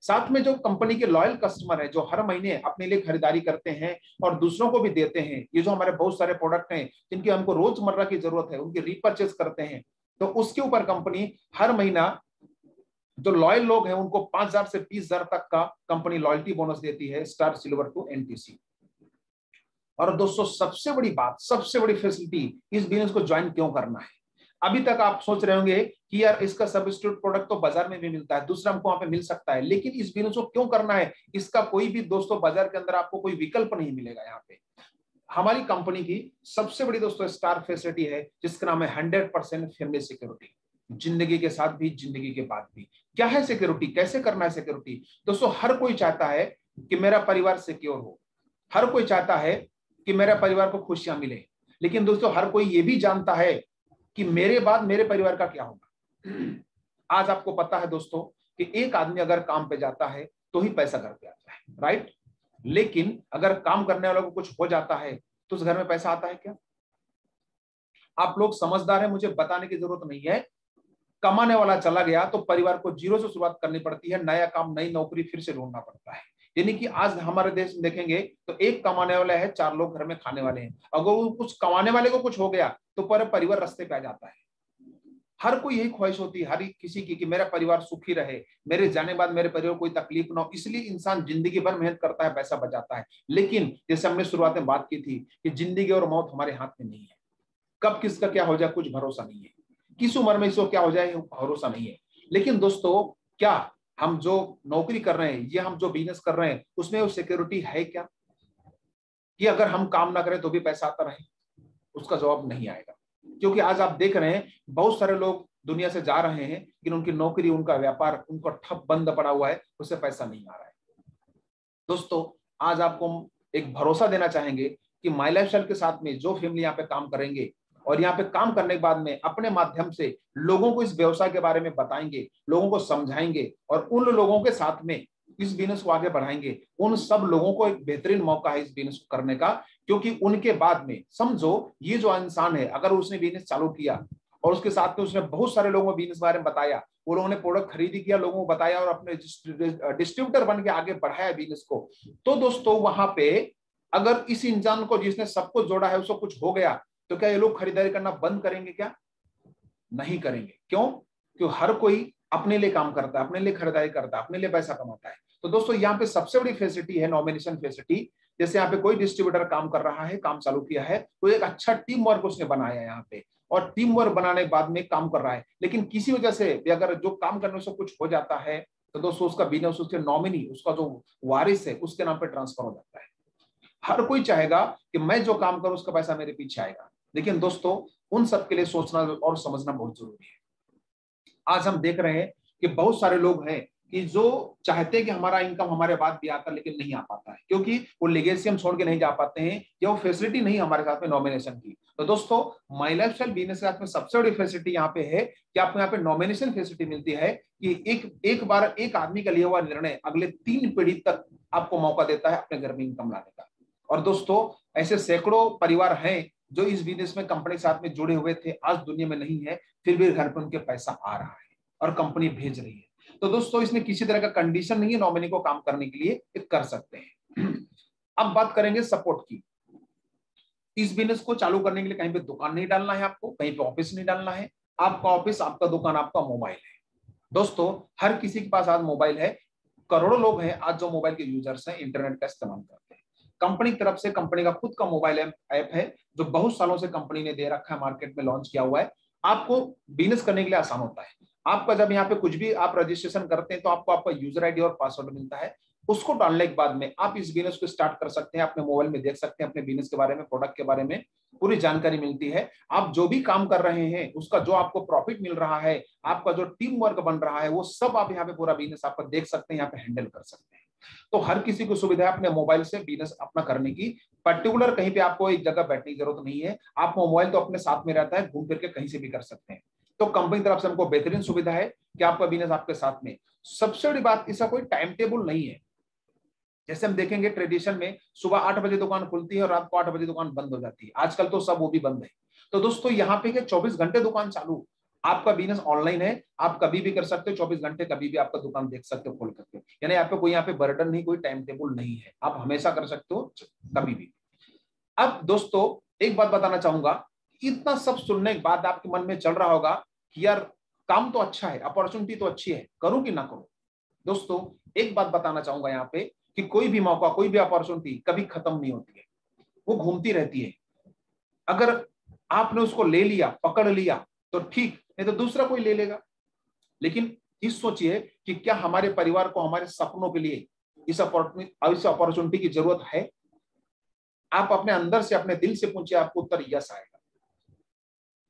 Speaker 2: साथ में जो कंपनी के लॉयल कस्टमर है जो हर महीने अपने लिए खरीदारी करते हैं और दूसरों को भी देते हैं, ये जो हमारे बहुत सारे प्रोडक्ट हैं जिनकी हमको रोजमर्रा की जरूरत है उनकी रीपरचेज करते हैं, तो उसके ऊपर कंपनी हर महीना जो लॉयल लोग हैं उनको 5,000 से 20,000 तक का कंपनी लॉयल्टी बोनस देती है, स्टार सिल्वर टू एनटीसी। और दोस्तों सबसे बड़ी बात, सबसे बड़ी फैसिलिटी, इस बिजनेस को ज्वाइन क्यों करना है। अभी तक आप सोच रहे होंगे कि यार इसका सब्स्टिट्यूट प्रोडक्ट तो बाजार में भी मिलता है, दूसरा हमको वहां पे मिल सकता है, लेकिन इस बिजनेस को क्यों करना है, इसका कोई भी दोस्तों बाजार के अंदर आपको कोई विकल्प नहीं मिलेगा। यहाँ पे हमारी कंपनी की सबसे बड़ी दोस्तों स्टार फैसिलिटी है जिसका नाम है 100% फैमिली सिक्योरिटी। जिंदगी के साथ भी, जिंदगी के बाद भी। क्या है सिक्योरिटी, कैसे करना है सिक्योरिटी। दोस्तों हर कोई चाहता है कि मेरा परिवार सिक्योर हो, हर कोई चाहता है कि मेरा परिवार को खुशियां मिले, लेकिन दोस्तों हर कोई ये भी जानता है कि मेरे बाद मेरे परिवार का क्या होगा। आज आपको पता है दोस्तों कि एक आदमी अगर काम पे जाता है तो ही पैसा घर पे आता है, राइट। लेकिन अगर काम करने वालों को कुछ हो जाता है तो उस घर में पैसा आता है क्या। आप लोग समझदार हैं, मुझे बताने की जरूरत नहीं है। कमाने वाला चला गया तो परिवार को जीरो से शुरुआत करनी पड़ती है, नया काम, नई नौकरी फिर से ढूंढना पड़ता है। यानी कि आज हमारे देश में देखेंगे तो एक कमाने वाला है, 4 लोग घर में खाने वाले हैं। अगर वो कुछ कमाने वाले को कुछ हो गया तो पूरा परिवार रास्ते पे आ जाता है। हर कोई यही ख्वाहिश होती है हर किसी की कि मेरा परिवार सुखी रहे, मेरे जाने बाद मेरे परिवार को कोई तकलीफ ना हो। इसलिए इंसान जिंदगी भर मेहनत करता है, पैसा बचाता है। लेकिन जैसे हमने शुरुआत में बात की थी कि जिंदगी और मौत हमारे हाथ में नहीं है, कब किसका क्या हो जाए कुछ भरोसा नहीं है, किस उम्र में इसको क्या हो जाए भरोसा नहीं है। लेकिन दोस्तों क्या हम जो नौकरी कर रहे हैं, ये हम जो बिजनेस कर रहे हैं, उसमें वो सिक्योरिटी है क्या कि अगर हम काम ना करें तो भी पैसा आता रहे। उसका जवाब नहीं आएगा। क्योंकि आज आप देख रहे हैं बहुत सारे लोग दुनिया से जा रहे हैं, लेकिन उनकी नौकरी, उनका व्यापार, उनको ठप बंद पड़ा हुआ है, उससे पैसा नहीं आ रहा है। दोस्तों, आज आपको हम एक भरोसा देना चाहेंगे कि माई लाइफस्टाइल के साथ में जो फैमिली यहाँ पे काम करेंगे और यहाँ पे काम करने के बाद में अपने माध्यम से लोगों को इस व्यवसाय के बारे में बताएंगे, लोगों को समझाएंगे और उन लोगों के साथ में इस बिजनेस को आगे बढ़ाएंगे, उन सब लोगों को एक बेहतरीन मौका है इस बिजनेस को करने का। क्योंकि उनके बाद में समझो, ये जो इंसान है, अगर उसने बिजनेस चालू किया और उसके साथ में उसने बहुत सारे लोगों को बिजनेस के बारे में बताया, वो लोगों ने प्रोडक्ट खरीदी किया, लोगों को बताया और अपने डिस्ट्रीब्यूटर बन के आगे बढ़ाया बिजनेस को, तो दोस्तों वहां पे अगर इस इंसान को जिसने सबको जोड़ा है उसको कुछ हो गया, तो क्या ये लोग खरीदारी करना बंद करेंगे? क्या नहीं करेंगे। क्यों? क्योंकि हर कोई अपने लिए काम करता है, अपने लिए खरीदारी करता है, अपने लिए पैसा कमाता है। तो दोस्तों, यहाँ पे सबसे बड़ी फैसिलिटी है नॉमिनेशन फैसिलिटी। जैसे यहाँ पे कोई डिस्ट्रीब्यूटर काम कर रहा है, काम चालू किया है, तो एक अच्छा टीम वर्क उसने बनाया है यहाँ पे, और टीम वर्क बनाने के बाद में काम कर रहा है। लेकिन किसी वजह से अगर जो काम करने से कुछ हो जाता है, तो दोस्तों उसका बिजनेस, उसके नॉमिनी, उसका जो वारिस है, उसके नाम पे ट्रांसफर हो जाता है। हर कोई चाहेगा कि मैं जो काम करूं उसका पैसा मेरे पीछे आएगा, लेकिन दोस्तों उन सब के लिए सोचना और समझना बहुत जरूरी है। आज हम देख रहे हैं कि बहुत सारे लोग हैं कि जो चाहते हैं कि हमारा इनकम हमारे बाद भी आता, लेकिन नहीं आ पाता है, क्योंकि वो लेगेसी हम छोड़ के नहीं जा पाते हैं, या वो फैसिलिटी नहीं हमारे साथ में नॉमिनेशन की। तो दोस्तों, माई लाइफस्टाइल बिजनेस के साथ में सबसे बड़ी फैसिलिटी यहाँ पे है कि आपको यहाँ पे नॉमिनेशन फैसिलिटी मिलती है कि एक बार एक आदमी का लिया हुआ निर्णय अगले 3 पीढ़ी तक आपको मौका देता है अपने घर में इनकम लाने का। और दोस्तों, ऐसे सैकड़ों परिवार हैं जो इस बिजनेस में कंपनी के साथ में जुड़े हुए थे, आज दुनिया में नहीं है, फिर भी घर पर उनके पैसा आ रहा है और कंपनी भेज रही है। तो दोस्तों, इसमें किसी तरह का कंडीशन नहीं है नॉमिनी को काम करने के लिए, ये कर सकते हैं। अब बात करेंगे सपोर्ट की। इस बिजनेस को चालू करने के लिए कहीं पे दुकान नहीं डालना है, आपको कहीं पे ऑफिस नहीं डालना है। आपका ऑफिस, आपका दुकान, आपका मोबाइल है। दोस्तों, हर किसी के पास आज मोबाइल है। करोड़ों लोग हैं आज जो मोबाइल के यूजर्स हैं, इंटरनेट का इस्तेमाल करते हैं। कंपनी की तरफ से, कंपनी का खुद का मोबाइल ऐप है जो बहुत सालों से कंपनी ने दे रखा है, मार्केट में लॉन्च किया हुआ है। आपको बिजनेस करने के लिए आसान होता है। आपका जब यहाँ पे कुछ भी आप रजिस्ट्रेशन करते हैं, तो आपको आपका यूजर आईडी और पासवर्ड मिलता है। उसको डालने के बाद में आप इस बिजनेस को स्टार्ट कर सकते हैं। अपने मोबाइल में देख सकते हैं अपने बिजनेस के बारे में, प्रोडक्ट के बारे में पूरी जानकारी मिलती है। आप जो भी काम कर रहे हैं उसका जो आपको प्रॉफिट मिल रहा है, आपका जो टीम वर्क बन रहा है, वो सब आप यहाँ पे पूरा बिजनेस आपका देख सकते हैं, यहाँ पे हैंडल कर सकते हैं। तो हर किसी को सुविधा है अपने मोबाइल से बिजनेस अपना करने की। पर्टिकुलर कहीं पे आपको एक जगह बैठने की जरूरत नहीं है। आपका मोबाइल तो अपने साथ में रहता है, घूम फिर के कहीं से भी कर सकते हैं। तो कंपनी की तरफ से हमको बेहतरीन सुविधा है कि आपका बिजनेस आपके साथ में। सबसे बड़ी बात, इसका कोई टाइम टेबल नहीं है। जैसे हम देखेंगे ट्रेडिशन में सुबह 8 बजे दुकान खुलती है और रात को 8 बजे दुकान बंद हो जाती है। आजकल तो सब वो भी बंद है। तो दोस्तों, यहाँ पे 24 घंटे दुकान चालू। आपका बिजनेस ऑनलाइन है, आप कभी भी कर सकते हो, 24 घंटे कभी भी आपका दुकान देख सकते हो खोल करके। यानी आप पे कोई यहाँ पे बर्डन नहीं, कोई टाइम टेबल नहीं है, आप हमेशा कर सकते हो कभी भी। अब दोस्तों, एक बात बताना चाहूंगा, इतना सब सुनने के बाद आपके मन में चल रहा होगा कि यार काम तो अच्छा है, अपॉर्चुनिटी तो अच्छी है, करूं कि ना करूं। दोस्तों, एक बात बताना चाहूंगा यहाँ पे कि कोई भी मौका, कोई भी अपॉर्चुनिटी कभी खत्म नहीं होती है, वो घूमती रहती है। अगर आपने उसको ले लिया, पकड़ लिया तो ठीक, नहीं तो दूसरा कोई ले लेगा। लेकिन इस सोचिए कि क्या हमारे परिवार को हमारे सपनों के लिए इस अपॉर्चुनिटी की जरूरत है? आप अपने अंदर से, अपने दिल से पूछिए, आपको उत्तर यस आएगा।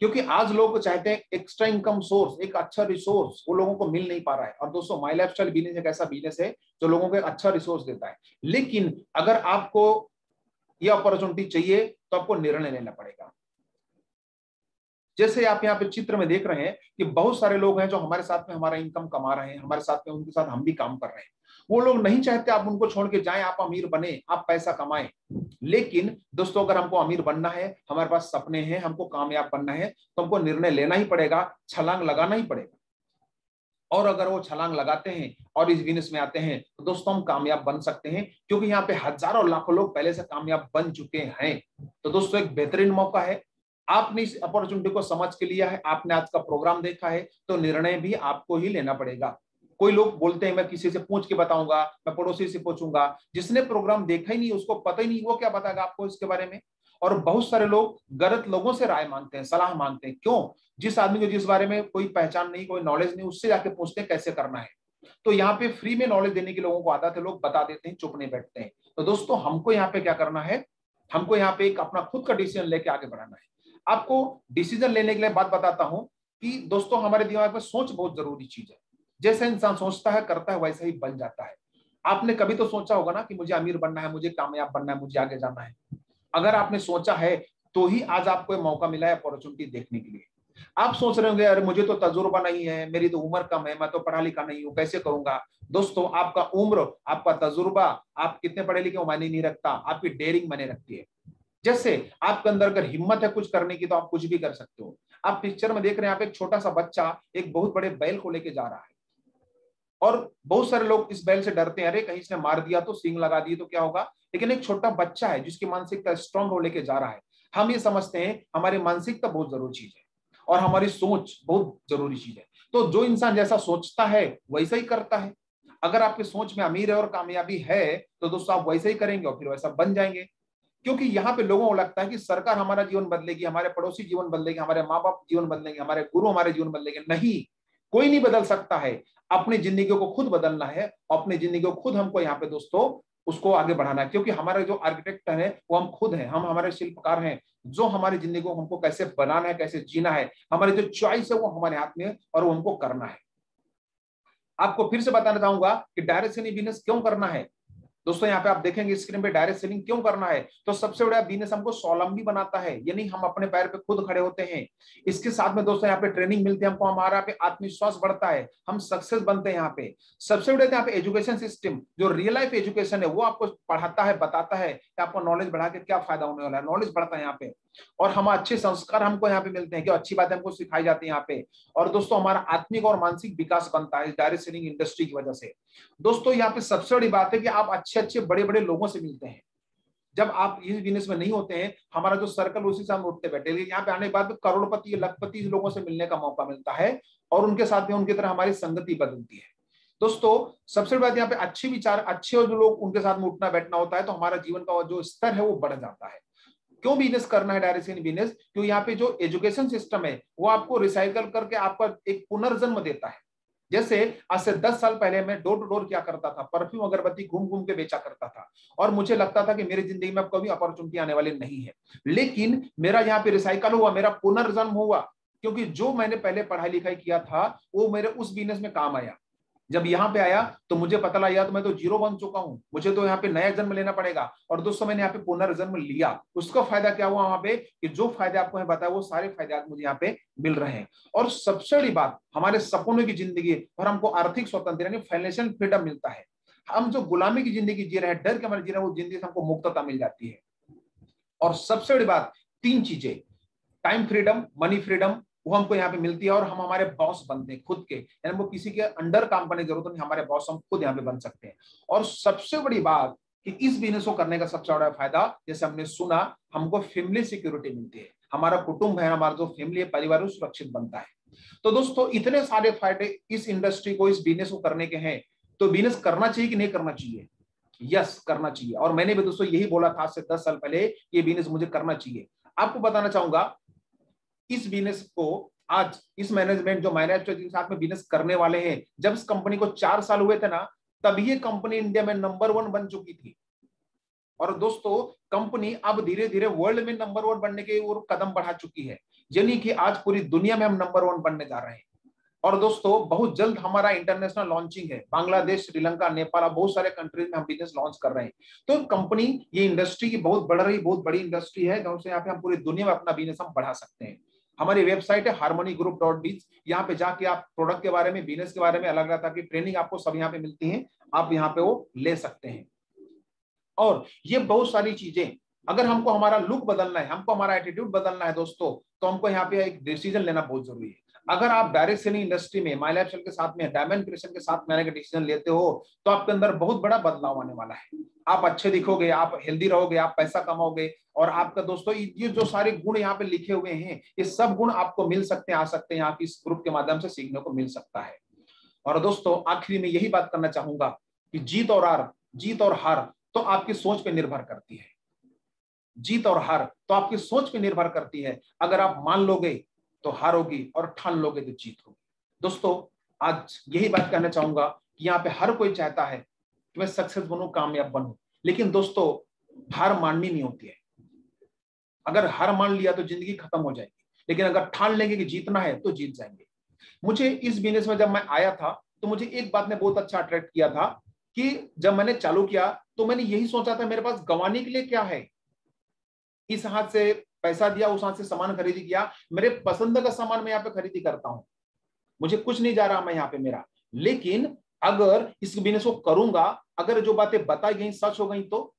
Speaker 2: क्योंकि आज लोग चाहते हैं एक्स्ट्रा इनकम सोर्स, एक अच्छा रिसोर्स, वो लोगों को मिल नहीं पा रहा है। और दोस्तों, माई लाइफस्टाइल बिजनेस एक ऐसा बिजनेस है जो लोगों को एक अच्छा रिसोर्स देता है। लेकिन अगर आपको ये अपॉर्चुनिटी चाहिए तो आपको निर्णय लेना पड़ेगा। जैसे आप यहाँ पे चित्र में देख रहे हैं कि बहुत सारे लोग हैं जो हमारे साथ में हमारा इनकम कमा रहे हैं, हमारे साथ में, उनके साथ हम भी काम कर रहे हैं। वो लोग नहीं चाहते आप उनको छोड़ के जाएं, आप अमीर बने, आप पैसा कमाएं। लेकिन दोस्तों, अगर हमको अमीर बनना है, हमारे पास सपने हैं, हमको कामयाब बनना है, तो हमको निर्णय लेना ही पड़ेगा, छलांग लगाना ही पड़ेगा। और अगर वो छलांग लगाते हैं और इस बिजनेस में आते हैं, तो दोस्तों हम कामयाब बन सकते हैं। क्योंकि यहाँ पे हजारों लाखों लोग पहले से कामयाब बन चुके हैं। तो दोस्तों, एक बेहतरीन मौका है। आपने इस अपॉर्चुनिटी को समझ के लिया है, आपने आज का प्रोग्राम देखा है, तो निर्णय भी आपको ही लेना पड़ेगा। कोई लोग बोलते हैं मैं किसी से पूछ के बताऊंगा, मैं पड़ोसी से पूछूंगा। जिसने प्रोग्राम देखा ही नहीं, उसको पता ही नहीं, वो क्या बताएगा आपको इसके बारे में। और बहुत सारे लोग गलत लोगों से राय मांगते हैं, सलाह मांगते हैं। क्यों? जिस आदमी को जिस बारे में कोई पहचान नहीं, कोई नॉलेज नहीं, उससे जाके पूछते हैं कैसे करना है। तो यहाँ पे फ्री में नॉलेज देने की लोगों को आदत है, लोग बता देते हैं, चुप नहीं बैठते हैं। तो दोस्तों, हमको यहाँ पे क्या करना है, हमको यहाँ पे एक अपना खुद का डिसीजन लेके आगे बढ़ाना है। आपको डिसीजन लेने के लिए बात बताता हूं कि दोस्तों हमारे दिमाग में सोच बहुत जरूरी चीज है। जैसे इंसान सोचता है करता है वैसा ही बन जाता है। आपने कभी तो सोचा होगा ना कि मुझे अमीर बनना है, मुझे कामयाब बनना है, मुझे आगे जाना है। अगर आपने सोचा है तो ही आज आपको मौका मिला है अपॉर्चुनिटी देखने के लिए। आप सोच रहे होंगे अरे मुझे तो तजुर्बा नहीं है, मेरी तो उम्र कम है, मैं तो पढ़ा लिखा नहीं हूं, कैसे करूंगा। दोस्तों आपका उम्र, आपका तजुर्बा, आप कितने पढ़े लिखे मायने नहीं रखता, आपकी डेयरिंग मायने रखती है। जैसे आपके अंदर अगर हिम्मत है कुछ करने की तो आप कुछ भी कर सकते हो। आप पिक्चर में देख रहे हैं, आप एक छोटा सा बच्चा एक बहुत बड़े बैल को लेके जा रहा है और बहुत सारे लोग इस बैल से डरते हैं, अरे कहीं इसने मार दिया तो, सींग लगा दी तो क्या होगा। लेकिन एक छोटा बच्चा है जिसकी मानसिकता स्ट्रांग हो लेके जा रहा है। हम ये समझते हैं हमारी मानसिकता बहुत जरूरी चीज है और हमारी सोच बहुत जरूरी चीज है। तो जो इंसान जैसा सोचता है वैसा ही करता है। अगर आपकी सोच में अमीर है और कामयाबी है तो दोस्तों आप वैसा ही करेंगे और फिर वैसा बन जाएंगे। क्योंकि यहाँ पे लोगों को लगता है कि सरकार हमारा जीवन बदलेगी, हमारे पड़ोसी जीवन बदलेगी, हमारे माँ बाप जीवन बदलेंगे, हमारे गुरु हमारे जीवन बदलेंगे। नहीं, कोई नहीं बदल सकता है। अपनी जिंदगी को खुद बदलना है, अपनी जिंदगी को खुद हमको यहाँ पे दोस्तों उसको आगे बढ़ाना है। क्योंकि हमारे जो आर्किटेक्ट है वो हम खुद हैं, हम हमारे शिल्पकार हैं। जो हमारी जिंदगी को हमको कैसे बनाना है, कैसे जीना है, हमारी जो चॉइस है वो हमारे हाथ में है और वो हमको करना है। आपको फिर से बताना चाहूंगा कि डायरेक्ट सेलिंग बिजनेस क्यों करना है। दोस्तों यहाँ पे आप देखेंगे स्क्रीन पे डायरेक्ट सेलिंग क्यों करना है। तो सबसे बड़ा बिजनेस हमको स्वावलंबी बनाता है, यानी हम अपने पैर पे खुद खड़े होते हैं। इसके साथ में दोस्तों यहाँ पे ट्रेनिंग मिलती है हमको, हमारा पे आत्मविश्वास बढ़ता है, हम सक्सेस बनते हैं। यहाँ पे सबसे बड़े यहाँ पे एजुकेशन सिस्टम जो रियल लाइफ एजुकेशन है वो आपको पढ़ाता है, बताता है कि आपको नॉलेज बढ़ा के क्या फायदा होने वाला है। नॉलेज बढ़ता है यहाँ पे और हम अच्छे संस्कार हमको यहाँ पे मिलते हैं, कि अच्छी बातें हमको सिखाई जाती है यहाँ पे। और दोस्तों हमारा आत्मिक और मानसिक विकास बनता है डायरेक्ट सेलिंग इंडस्ट्री की वजह से। दोस्तों यहाँ पे सबसे बड़ी बात है कि आप अच्छे अच्छे बड़े बड़े लोगों से मिलते हैं। जब आप इस बिजनेस में नहीं होते हैं, हमारा जो सर्कल उसी से हम उठते बैठे, लेकिन यहाँ पे आने के बाद करोड़पति लखपति लोगों से मिलने का मौका मिलता है और उनके साथ में उनकी तरह हमारी संगति बदलती है। दोस्तों सबसे बड़ी बात यहाँ पे अच्छे विचार, अच्छे जो लोग उनके साथ में उठना बैठना होता है तो हमारा जीवन का जो स्तर है वो बढ़ जाता है। क्यों बिजनेस करना है डायरेक्ट सेलिंग बिजनेस? क्योंकि यहाँ पे जो एजुकेशन सिस्टम है वो आपको रिसाइकल करके आपका एक पुनर्जन्म देता है। जैसे आज से 10 साल पहले मैं डोर टू डोर क्या करता था, परफ्यूम अगरबत्ती घूम घूम के बेचा करता था और मुझे लगता था कि मेरी जिंदगी में अब कभी अपॉर्चुनिटी आने वाली नहीं है। लेकिन मेरा यहाँ पे रिसाइकल हुआ, मेरा पुनर्जन्म हुआ, क्योंकि जो मैंने पहले पढ़ाई लिखाई किया था वो मेरे उस बिजनेस में काम आया। जब यहाँ पे आया तो मुझे पता लगा तो मैं तो जीरो बन चुका हूँ, मुझे तो यहाँ पे नया जन्म लेना पड़ेगा। और दोस्तों मैंने यहाँ पे पुनर्जन्म लिया। उसका फायदा क्या हुआ वहां पे कि जो फायदे आपको बताया वो सारे फायदे आज मुझे यहाँ पे मिल रहे हैं। और सबसे बड़ी बात, हमारे सपनों की जिंदगी और हमको आर्थिक स्वतंत्रता यानी फाइनेंशियल फ्रीडम मिलता है। हम जो गुलामी की जिंदगी जी रहे हैं, डर के हमारे जी रहे हैं, वो जिंदगी से हमको मुक्तता मिल जाती है। और सबसे बड़ी बात 3 चीजें, टाइम फ्रीडम, मनी फ्रीडम, वो हमको यहाँ पे मिलती है और हम हमारे बॉस बनते हैं खुद के, यानी वो किसी के अंडर काम करने की जरूरत नहीं, हमारे बॉस हम खुद यहाँ पे बन सकते हैं। और सबसे बड़ी बात कि इस बिजनेस को करने का सबसे बड़ा फायदा, जैसे हमने सुना, हमको फैमिली सिक्योरिटी मिलती है। हमारा कुटुंब है, हमारा जो फैमिली है, परिवार सुरक्षित बनता है। तो दोस्तों इतने सारे फायदे इस इंडस्ट्री को, इस बिजनेस को करने के हैं। तो बिजनेस करना चाहिए कि नहीं करना चाहिए? यस, करना चाहिए। और मैंने भी दोस्तों यही बोला था आज से 10 साल पहले, ये बिजनेस मुझे करना चाहिए। आपको बताना चाहूंगा इस बिजनेस को आज इस मैनेजमेंट जो मैनेजर के साथ में बिजनेस करने वाले हैं, जब इस कंपनी को 4 साल हुए थे ना, तब ये कंपनी इंडिया में नंबर 1 बन चुकी थी। और दोस्तों कंपनी अब धीरे धीरे वर्ल्ड में नंबर 1 बनने के ओर कदम बढ़ा चुकी है, यानी कि आज पूरी दुनिया में हम नंबर 1 बनने जा रहे हैं। और दोस्तों बहुत जल्द हमारा इंटरनेशनल लॉन्चिंग है, बांग्लादेश, श्रीलंका, नेपाल, बहुत सारे कंट्रीज में हम बिजनेस लॉन्च कर रहे हैं। तो कंपनी, ये इंडस्ट्री की बहुत बढ़ रही, बहुत बड़ी इंडस्ट्री है, जिससे यहाँ पे हम पूरी दुनिया में अपना बिजनेस हम बढ़ा सकते हैं। हमारी वेबसाइट है harmonygroup.biz। यहाँ पे जाके आप प्रोडक्ट के बारे में, बिजनेस के बारे में, अलग अलग तरह की ट्रेनिंग आपको सब यहाँ पे मिलती है, आप यहाँ पे वो ले सकते हैं। और ये बहुत सारी चीजें, अगर हमको हमारा लुक बदलना है, हमको हमारा एटीट्यूड बदलना है दोस्तों, तो हमको यहाँ पे एक डिसीजन लेना बहुत जरूरी है। अगर आप डायरेक्ट सेलिंग इंडस्ट्री में, माय लाइफस्टाइल के साथ में, डायमंड क्रिएशन के साथ में आने का डिसीजन लेते हो तो आपके अंदर बहुत बड़ा बदलाव आने वाला है। आप अच्छे दिखोगे, आप हेल्दी रहोगे, आप पैसा कमाओगे, और आपका दोस्तों ये जो सारे गुण यहाँ पे लिखे हुए हैं, ये सब गुण आपको मिल सकते हैं, आ सकते हैं, आप इस ग्रुप के माध्यम से सीखने को मिल सकता है। और दोस्तों आखिरी में यही बात करना चाहूंगा कि जीत और हार तो आपकी सोच पे निर्भर करती है। जीत और हार तो आपकी सोच पे निर्भर करती है। अगर आप मान लोगे तो हारोगी, और ठान लोगे तो जीत होगी। दोस्तों आज यही बात कहना चाहूंगा कि यहाँ पे हर कोई चाहता है कि मैं सक्सेस बनूं, कामयाब बनूं, लेकिन दोस्तों हार माननी नहीं होती है। अगर हार मान लिया तो जिंदगी खत्म हो जाएगी, लेकिन अगर ठान लेंगे कि जीतना है तो जीत जाएंगे। मुझे इस बिजनेस में जब मैं आया था तो मुझे एक बात ने बहुत अच्छा अट्रैक्ट किया था कि जब मैंने चालू किया तो मैंने यही सोचा था मेरे पास गंवाने के लिए क्या है। इस हाथ से पैसा दिया, उस हाथ से सामान खरीदी किया, मेरे पसंद का सामान मैं यहाँ पे खरीदी करता हूँ, मुझे कुछ नहीं जा रहा मैं यहाँ पे मेरा। लेकिन अगर इस बिजनेस को करूंगा, अगर जो बातें बताई गई सच हो गई, तो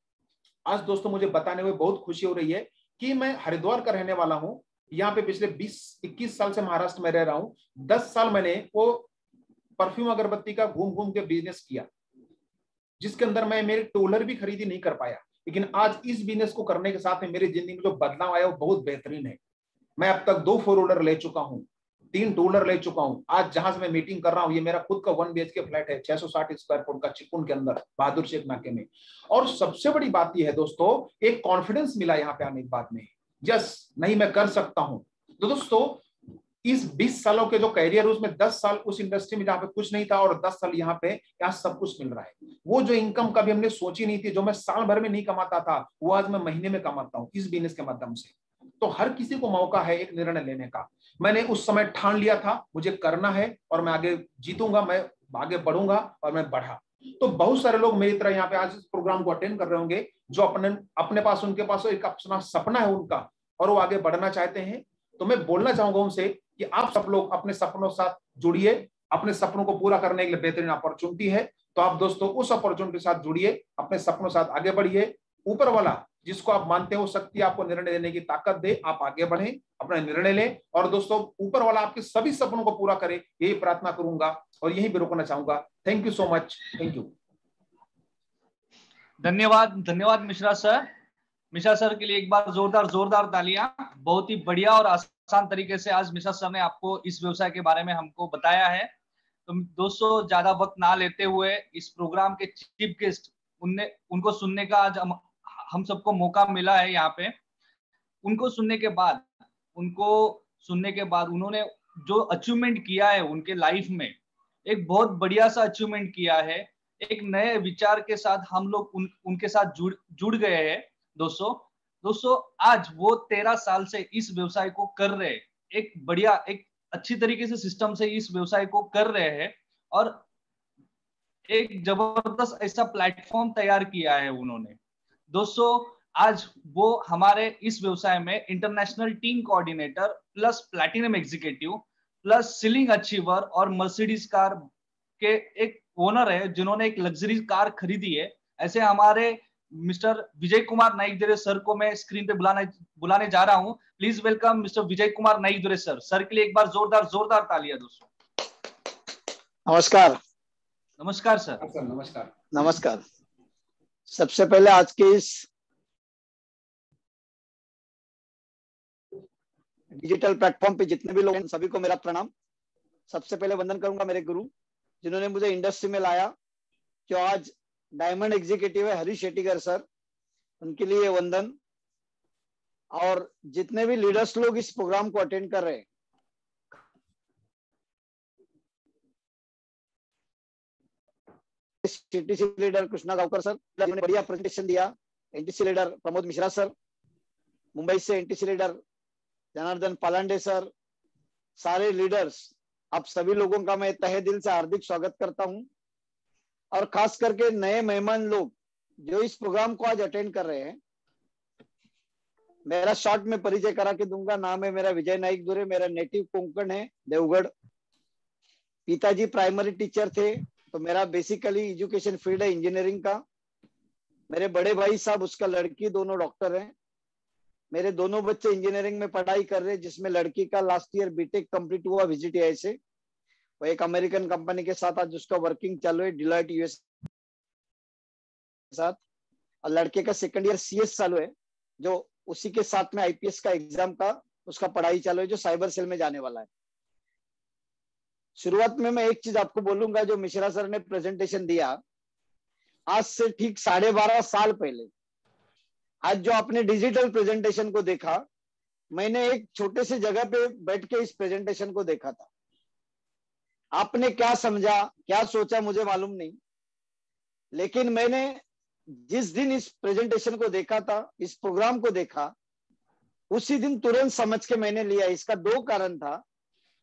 Speaker 2: आज दोस्तों मुझे बताने में बहुत खुशी हो रही है कि मैं हरिद्वार का रहने वाला हूँ। यहाँ पे पिछले 20-21 साल से महाराष्ट्र में रह रहा हूँ। 10 साल मैंने वो परफ्यूम अगरबत्ती का घूम घूम के बिजनेस किया, जिसके अंदर मैं मेरे टोलर भी खरीदी नहीं कर पाया। लेकिन आज इस बिजनेस को करने के साथ में मेरी जिंदगी में जो बदलाव आया वो बहुत बेहतरीन है। मैं अब तक 2 4 व्हीलर ले चुका हूँ, 3 टू व्हीलर ले चुका हूँ। आज जहां से मैं मीटिंग कर रहा हूँ ये मेरा खुद का 1 BHK फ्लैट है, 660 स्क्वायर फुट का, चिकन के अंदर, बहादुर शेख नाके में। और सबसे बड़ी बात यह है दोस्तों, एक कॉन्फिडेंस मिला यहाँ पे आने के बाद में, यस नहीं मैं कर सकता हूँ। तो दोस्तों इस 20 सालों के जो कैरियर उसमें 10 साल उस इंडस्ट्री में जहाँ पे कुछ नहीं था और 10 साल यहाँ सब कुछ मिल रहा है। वो जो इनकम कभी हमने सोची नहीं थी, जो मैं साल भर में नहीं कमाता था, वो आज मैं महीने में कमाता हूँ इस बिजनेस के माध्यम से। तो हर किसी को मौका है एक निर्णय लेने का। मैंने उस समय ठान लिया था मुझे करना है और मैं आगे जीतूंगा, मैं आगे बढ़ूंगा और मैं बढ़ा। तो बहुत सारे लोग मेरी तरह यहाँ पे आज इस प्रोग्राम को अटेंड कर रहे होंगे, जो अपने पास उनके पास एक अपना सपना है उनका और वो आगे बढ़ना चाहते हैं। तो मैं बोलना चाहूंगा उनसे कि आप सब लोग अपने सपनों के साथ जुड़िए। अपने सपनों को पूरा करने के लिए बेहतरीन अपॉर्चुनिटी है, तो आप दोस्तों उस अपॉर्चुनिटी के साथ जुड़िए, अपने सपनों के साथ आगे बढ़िए। ऊपर वाला जिसको आप मानते हो शक्ति आपको निर्णय लेने की ताकत दे, आप आगे बढ़ें, अपना निर्णय लें और दोस्तों ऊपर वाला आपके सभी सपनों को पूरा करे, यही प्रार्थना करूंगा और यही भी रोकना चाहूंगा। Thank you so much. Thank you.
Speaker 1: धन्यवाद, धन्यवाद मिश्रा सर। मिश्रा सर के लिए एक बार जोरदार तालियां। बहुत ही बढ़िया और आसान तरीके से आज मिश्रा सर ने आपको इस व्यवसाय के बारे में हमको बताया है। तो दोस्तों ज्यादा वक्त ना लेते हुए इस प्रोग्राम के चीफ गेस्ट उनको सुनने का आज हम सबको मौका मिला है यहाँ पे। उनको सुनने के बाद उन्होंने जो अचीवमेंट किया है उनके लाइफ में, एक बहुत बढ़िया सा अचीवमेंट किया है। एक नए विचार के साथ हम लोग उनके साथ जुड़ गए हैं। दोस्तों आज वो 13 साल से इस व्यवसाय को कर रहे हैं, एक अच्छी तरीके से सिस्टम से इस व्यवसाय को कर रहे हैं और एक जबरदस्त ऐसा प्लेटफॉर्म तैयार किया है उन्होंने। दोस्तों आज वो हमारे इस व्यवसाय में international team coordinator plus platinum executive plus ceiling achiever और मर्सिडीज कार के एक ओनर है, जिन्होंने एक लग्जरी कार खरीदी है। ऐसे हमारे मिस्टर विजय कुमार नाइक दुरे सर को मैं स्क्रीन पे बुलाने जा रहा हूं। Please welcome mister Vijay Kumar Naik Dure sir. Sir के लिए एक बार जोरदार तालियां दोस्तों।
Speaker 6: नमस्कार।
Speaker 1: नमस्कार सर।
Speaker 2: नमस्कार।
Speaker 6: नमस्कार। सबसे पहले आज के इस डिजिटल प्लेटफॉर्म पे जितने भी लोग हैं सभी को मेरा प्रणाम। सबसे पहले वंदन करूंगा मेरे गुरु जिन्होंने मुझे इंडस्ट्री में लाया, जो आज डायमंड एग्जीक्यूटिव है हरीश शेट्टीकर सर, उनके लिए वंदन। और जितने भी लीडर्स लोग इस प्रोग्राम को अटेंड कर रहे हैं, CTC leader Krishna Gavkar sir जिन्होंने बढ़िया प्रेजेंटेशन दिया, NTC leader Pramod Mishra sir, Mumbai से NTC leader Janardan Palande sir, सारे लीडर्स, आप सभी लोगों का मैं तहे दिल से हार्दिक स्वागत करता हूं। और खास करके नए मेहमान लोग जो इस प्रोग्राम को आज अटेंड कर रहे हैं, मेरा शॉर्ट में परिचय करा के दूंगा। नाम है मेरा विजय नाइक दुरे, मेरा नेटिव कोंकण है, देवगढ़। पिताजी प्राइमरी टीचर थे, तो मेरा बेसिकली एजुकेशन फील्ड है इंजीनियरिंग का। मेरे बड़े भाई साहब, उसका लड़की, दोनों डॉक्टर हैं। मेरे दोनों बच्चे इंजीनियरिंग में पढ़ाई कर रहे हैं, जिसमें लड़की का लास्ट ईयर बीटेक कंप्लीट हुआ VGTI से। वो एक अमेरिकन कंपनी के साथ आज उसका वर्किंग चालू है, डिलॉयट US के साथ। और लड़के का सेकंड ईयर CS चालू है, जो उसी के साथ में IPS का एग्जाम का उसका पढ़ाई चालू है, जो साइबर सेल में जाने वाला है। शुरुआत में मैं एक चीज आपको बोलूंगा, जो मिश्रा सर ने प्रेजेंटेशन दिया, आज से ठीक 12.5 साल पहले, आज जो आपने डिजिटल प्रेजेंटेशन को देखा, मैंने एक छोटे से जगह पे बैठ के इस प्रेजेंटेशन को देखा था। आपने क्या समझा, क्या सोचा, मुझे मालूम नहीं, लेकिन मैंने जिस दिन इस प्रेजेंटेशन को देखा था, इस प्रोग्राम को देखा, उसी दिन तुरंत समझ के मैंने लिया। इसका दो कारण था,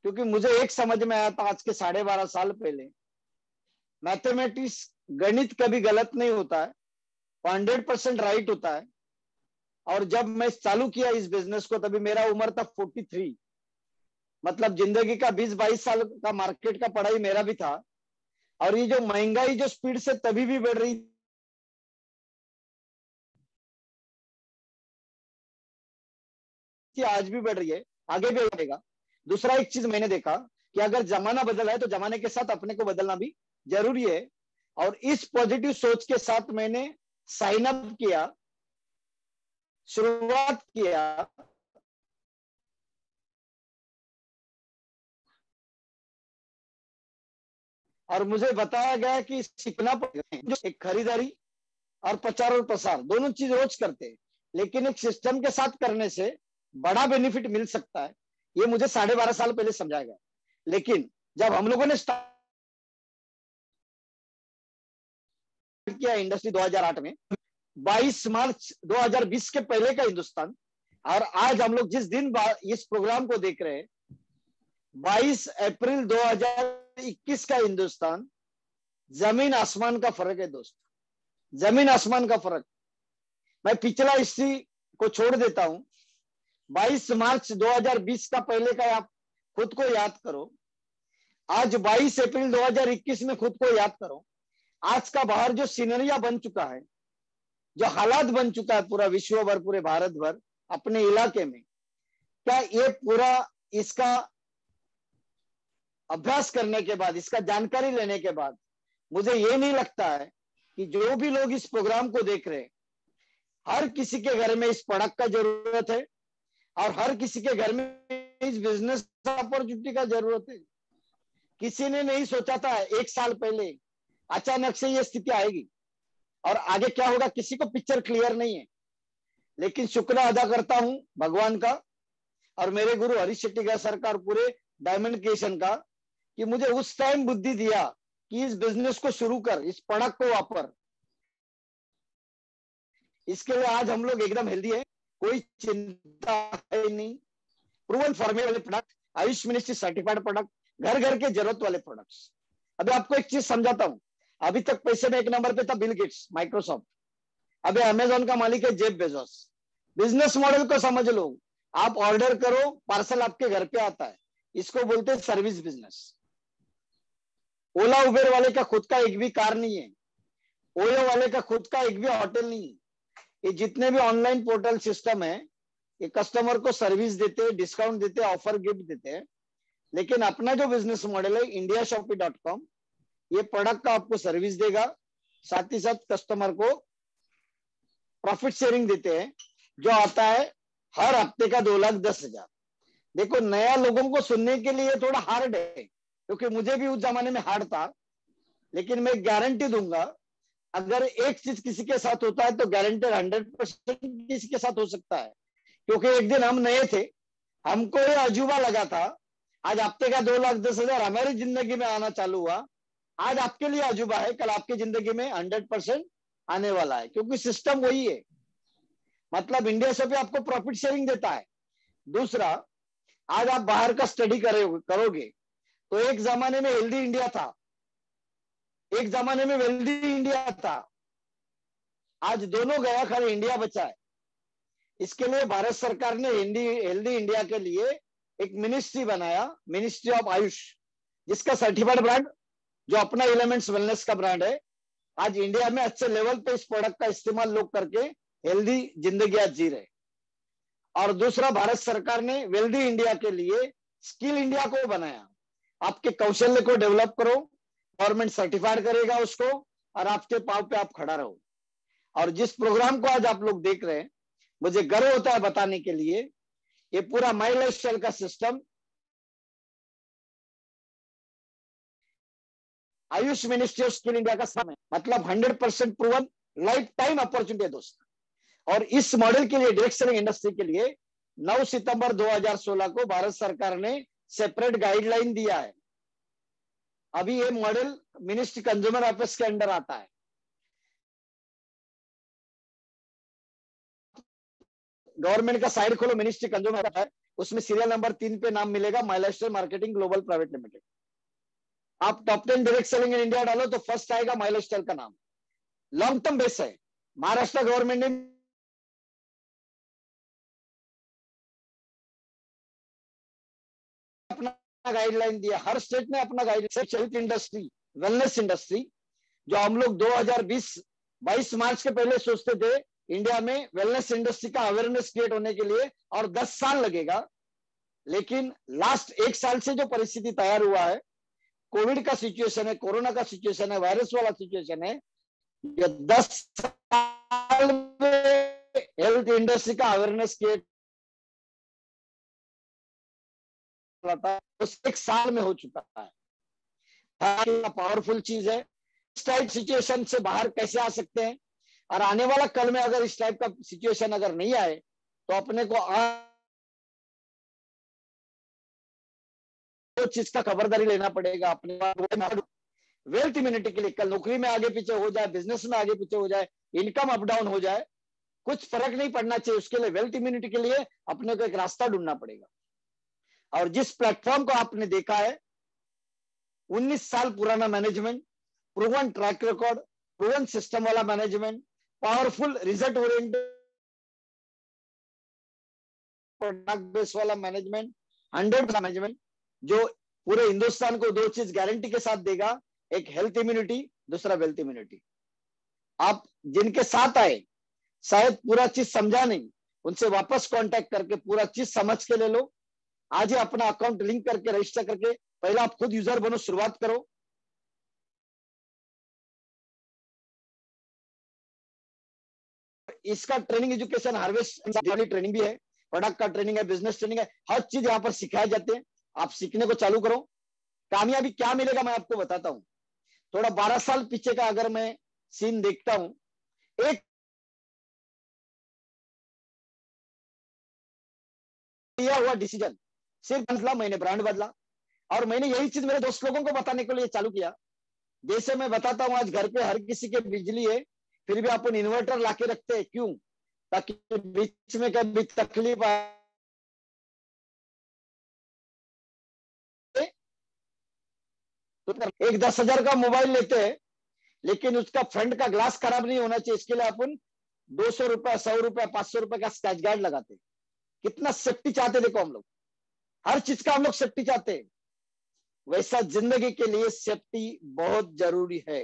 Speaker 6: क्योंकि मुझे एक समझ में आया था आज के 12.5 साल पहले, मैथमेटिक्स गणित कभी गलत नहीं होता है, 100% राइट होता है। और जब मैं चालू किया इस बिजनेस को, तभी मेरा उम्र था 43, मतलब जिंदगी का 20-22 साल का मार्केट का पढ़ाई मेरा भी था। और ये जो महंगाई जो स्पीड से तभी भी बढ़ रही थी, आज भी बढ़ रही है, आगे भी बढ़ेगा। दूसरा एक चीज मैंने देखा कि अगर जमाना बदला है तो जमाने के साथ अपने को बदलना भी जरूरी है। और इस पॉजिटिव सोच के साथ मैंने साइन अप किया, शुरुआत किया। और मुझे बताया गया कि सीखना पड़ेगा, जो एक खरीदारी और प्रचार और प्रसार दोनों चीज रोज करते हैं, लेकिन एक सिस्टम के साथ करने से बड़ा बेनिफिट मिल सकता है। ये मुझे 12.5 साल पहले समझाया गया। लेकिन जब हम लोगों ने स्टार्ट किया इंडस्ट्री 2008 में, 22 मार्च 2020 के पहले का हिंदुस्तान, और आज हम लोग जिस दिन इस प्रोग्राम को देख रहे हैं, 22 अप्रैल 2021 का हिंदुस्तान, जमीन आसमान का फर्क है दोस्त, जमीन आसमान का फर्क। मैं पिछला हिस्ट्री को छोड़ देता हूं। 22 मार्च 2020 का पहले का आप खुद को याद करो, आज 22 अप्रैल 2021 में खुद को याद करो। आज का बाहर जो सीनरिया बन चुका है, जो हालात बन चुका है पूरा विश्व भर, पूरे भारत भर, अपने इलाके में, क्या ये पूरा इसका अभ्यास करने के बाद, इसका जानकारी लेने के बाद, मुझे ये नहीं लगता है कि जो भी लोग इस प्रोग्राम को देख रहे हैं, हर किसी के घर में इस प्रोडक्ट का जरूरत है और हर किसी के घर में इस बिजनेस अपॉर्चुनिटी का जरूरत है। किसी ने नहीं सोचा था 1 साल पहले अचानक से ये स्थिति आएगी और आगे क्या होगा, किसी को पिक्चर क्लियर नहीं है। लेकिन शुक्र अदा करता हूं भगवान का और मेरे गुरु हरीश शेट्टी सर का और पूरे डायमंड क्रिएशन का, कि मुझे उस टाइम बुद्धि दिया कि इस बिजनेस को शुरू कर, इस प्रोडक्ट को वापर। इसके लिए आज हम लोग एकदम हेल्दी है, कोई चिंता है नहीं। प्रूवन फॉर्मेट वाले product, Ayush ministry certified product, घर घर के जरूरत वाले प्रोडक्ट्स। अभी आपको एक चीज समझाता हूं। अभी तक पैसे में 1 नंबर पे था बिल गेट्स, माइक्रोसॉफ्ट। अभी अमेजोन का मालिक है जेफ बेजोस। बिजनेस मॉडल को समझ लो, आप ऑर्डर करो, पार्सल आपके घर पे आता है। इसको बोलते हैं सर्विस बिजनेस। ओला उबेर वाले का खुद का एक भी कार नहीं है, ओयो वाले का खुद का एक भी होटल नहीं है। ये जितने भी ऑनलाइन पोर्टल सिस्टम है, ये कस्टमर को सर्विस देते हैं, डिस्काउंट देते हैं, ऑफर गिफ्ट देते हैं। लेकिन अपना जो बिजनेस मॉडल है indiashopee.com, ये प्रोडक्ट का आपको सर्विस देगा, साथ ही साथ कस्टमर को प्रॉफिट शेयरिंग देते हैं, जो आता है हर हफ्ते का 2,10,000। देखो, नया लोगों को सुनने के लिए थोड़ा हार्ड है, क्योंकि मुझे भी उस जमाने में हार्ड था। लेकिन मैं गारंटी दूंगा, अगर एक चीज किसी के साथ होता है तो गारंटेड 100% किसी के साथ हो सकता है। क्योंकि एक दिन हम नए थे, हमको ये अजूबा लगा था, आज हफ्ते का 2,10,000 हमारी जिंदगी में आना चालू हुआ। आज आपके लिए अजूबा है, कल आपकी जिंदगी में 100% आने वाला है, क्योंकि सिस्टम वही है। मतलब इंडिया से भी आपको प्रॉफिट शेयरिंग देता है। दूसरा, आज आप बाहर का स्टडी करोगे तो एक जमाने में हेल्दी इंडिया था, एक जमाने में वेल्दी इंडिया था। आज दोनों गया, खाली इंडिया बचा है। इसके लिए भारत सरकार ने हेल्दी इंडिया के लिए एक मिनिस्ट्री बनाया, मिनिस्ट्री ऑफ आयुष, जिसका सर्टिफाइड ब्रांड, जो अपना एलिमेंट्स वेलनेस का ब्रांड है, आज इंडिया में अच्छे लेवल पे इस प्रोडक्ट का इस्तेमाल लोग करके हेल्दी जिंदगी आज जी रहे। और दूसरा, भारत सरकार ने वेल्दी इंडिया के लिए स्किल इंडिया को बनाया। आपके कौशल्य को डेवलप करो, गवर्नमेंट सर्टिफाइड करेगा उसको, और आपके पांव पे आप खड़ा रहो। और जिस प्रोग्राम को आज आप लोग देख रहे हैं, मुझे गर्व होता है बताने के लिए, ये पूरा माई लाइफस्टाइल का system Ayush ministry of skill India का साम है। मतलब 100% प्रूवन लाइफ टाइम अपॉर्चुनिटी है दोस्त। और इस मॉडल के लिए, डायरेक्ट सेलिंग इंडस्ट्री के लिए 9 सितंबर 2016 को भारत सरकार ने सेपरेट गाइडलाइन दिया है। अभी ये मॉडल मिनिस्ट्री कंज्यूमर अफेयर्स के अंडर आता है। गवर्नमेंट का साइड खोलो, मिनिस्ट्री कंज्यूमर है, उसमें सीरियल नंबर 3 पे नाम मिलेगा my lifestyle marketing global private limited. आप top 10 direct selling in India डालो तो फर्स्ट आएगा माई लाइफस्टाइल का नाम। लॉन्ग टर्म बेस है। महाराष्ट्र गवर्नमेंट ने अपना गाइडलाइन दिया, हर स्टेट ने अपना guideline. Health industry, wellness industry, जो हम लोग 2022 मार्च के पहले सोचते थे इंडिया में वेलनेस इंडस्ट्री का अवेयरनेस क्रिएट होने के लिए और 10 साल लगेगा, लेकिन लास्ट 1 साल से जो परिस्थिति तैयार हुआ है, कोविड का सिचुएशन है, कोरोना का सिचुएशन है, वायरस वाला सिचुएशन है, ये 10 साल में हेल्थ इंडस्ट्री का अवेयरनेस क्रिएट था, उस 1 साल में हो चुका है। पावरफुल चीज है। इस टाइप सिचुएशन से बाहर कैसे आ सकते हैं, और आने वाला कल में अगर इस टाइप का सिचुएशन अगर नहीं आए तो अपने को तो चीज का खबरदारी लेना पड़ेगा अपने वेल्थ इम्यूनिटी के लिए। कल नौकरी में आगे पीछे हो जाए, बिजनेस में आगे पीछे हो जाए, इनकम अप डाउन हो जाए, कुछ फर्क नहीं पड़ना चाहिए। उसके लिए वेल्थ इम्यूनिटी के लिए अपने को एक रास्ता ढूंढना पड़ेगा। और जिस प्लेटफॉर्म को आपने देखा है, 19 साल पुराना management, proven track record, proven system वाला management, powerful result oriented product base वाला मैनेजमेंट, 100 मैनेजमेंट, जो पूरे हिंदुस्तान को 2 चीज गारंटी के साथ देगा, एक हेल्थ इम्यूनिटी, दूसरा वेल्थ इम्यूनिटी। आप जिनके साथ आए शायद पूरा चीज समझा नहीं, उनसे वापस कांटेक्ट करके पूरा चीज समझ के ले लो। आज ही अपना अकाउंट लिंक करके रजिस्टर करके पहले आप खुद यूजर बनो, शुरुआत करो। इसका ट्रेनिंग एजुकेशन हार्वेस्ट ट्रेनिंग भी है, प्रोडक्ट का ट्रेनिंग है, बिजनेस ट्रेनिंग है, हर चीज यहाँ पर सिखाए जाते हैं। आप सीखने को चालू करो। कामयाबी क्या मिलेगा मैं आपको बताता हूँ। थोड़ा 12 साल पीछे का अगर मैं सीन देखता हूँ, एक लिया हुआ डिसीजन, सिर्फ बदला, मैंने ब्रांड बदला, और मैंने यही चीज मेरे दोस्त लोगों को बताने के लिए चालू किया। जैसे मैं बताता हूँ, आज घर पे हर किसी के बिजली है, फिर भी अपन इन्वर्टर लाके रखते हैं, क्यों? ताकि बीच में कभी तकलीफ आए तो एक 10,000 का मोबाइल लेते हैं, लेकिन उसका फ्रंट का ग्लास खराब नहीं होना चाहिए, इसके लिए अपन 200 रुपया, 100 रुपया, 500 रुपए का स्क्रैच गार्ड लगाते हैं। कितना सेफ्टी चाहते देखो हम लोग, हर चीज का हम लोग सेफ्टी चाहते हैं। वैसा जिंदगी के लिए सेफ्टी बहुत जरूरी है।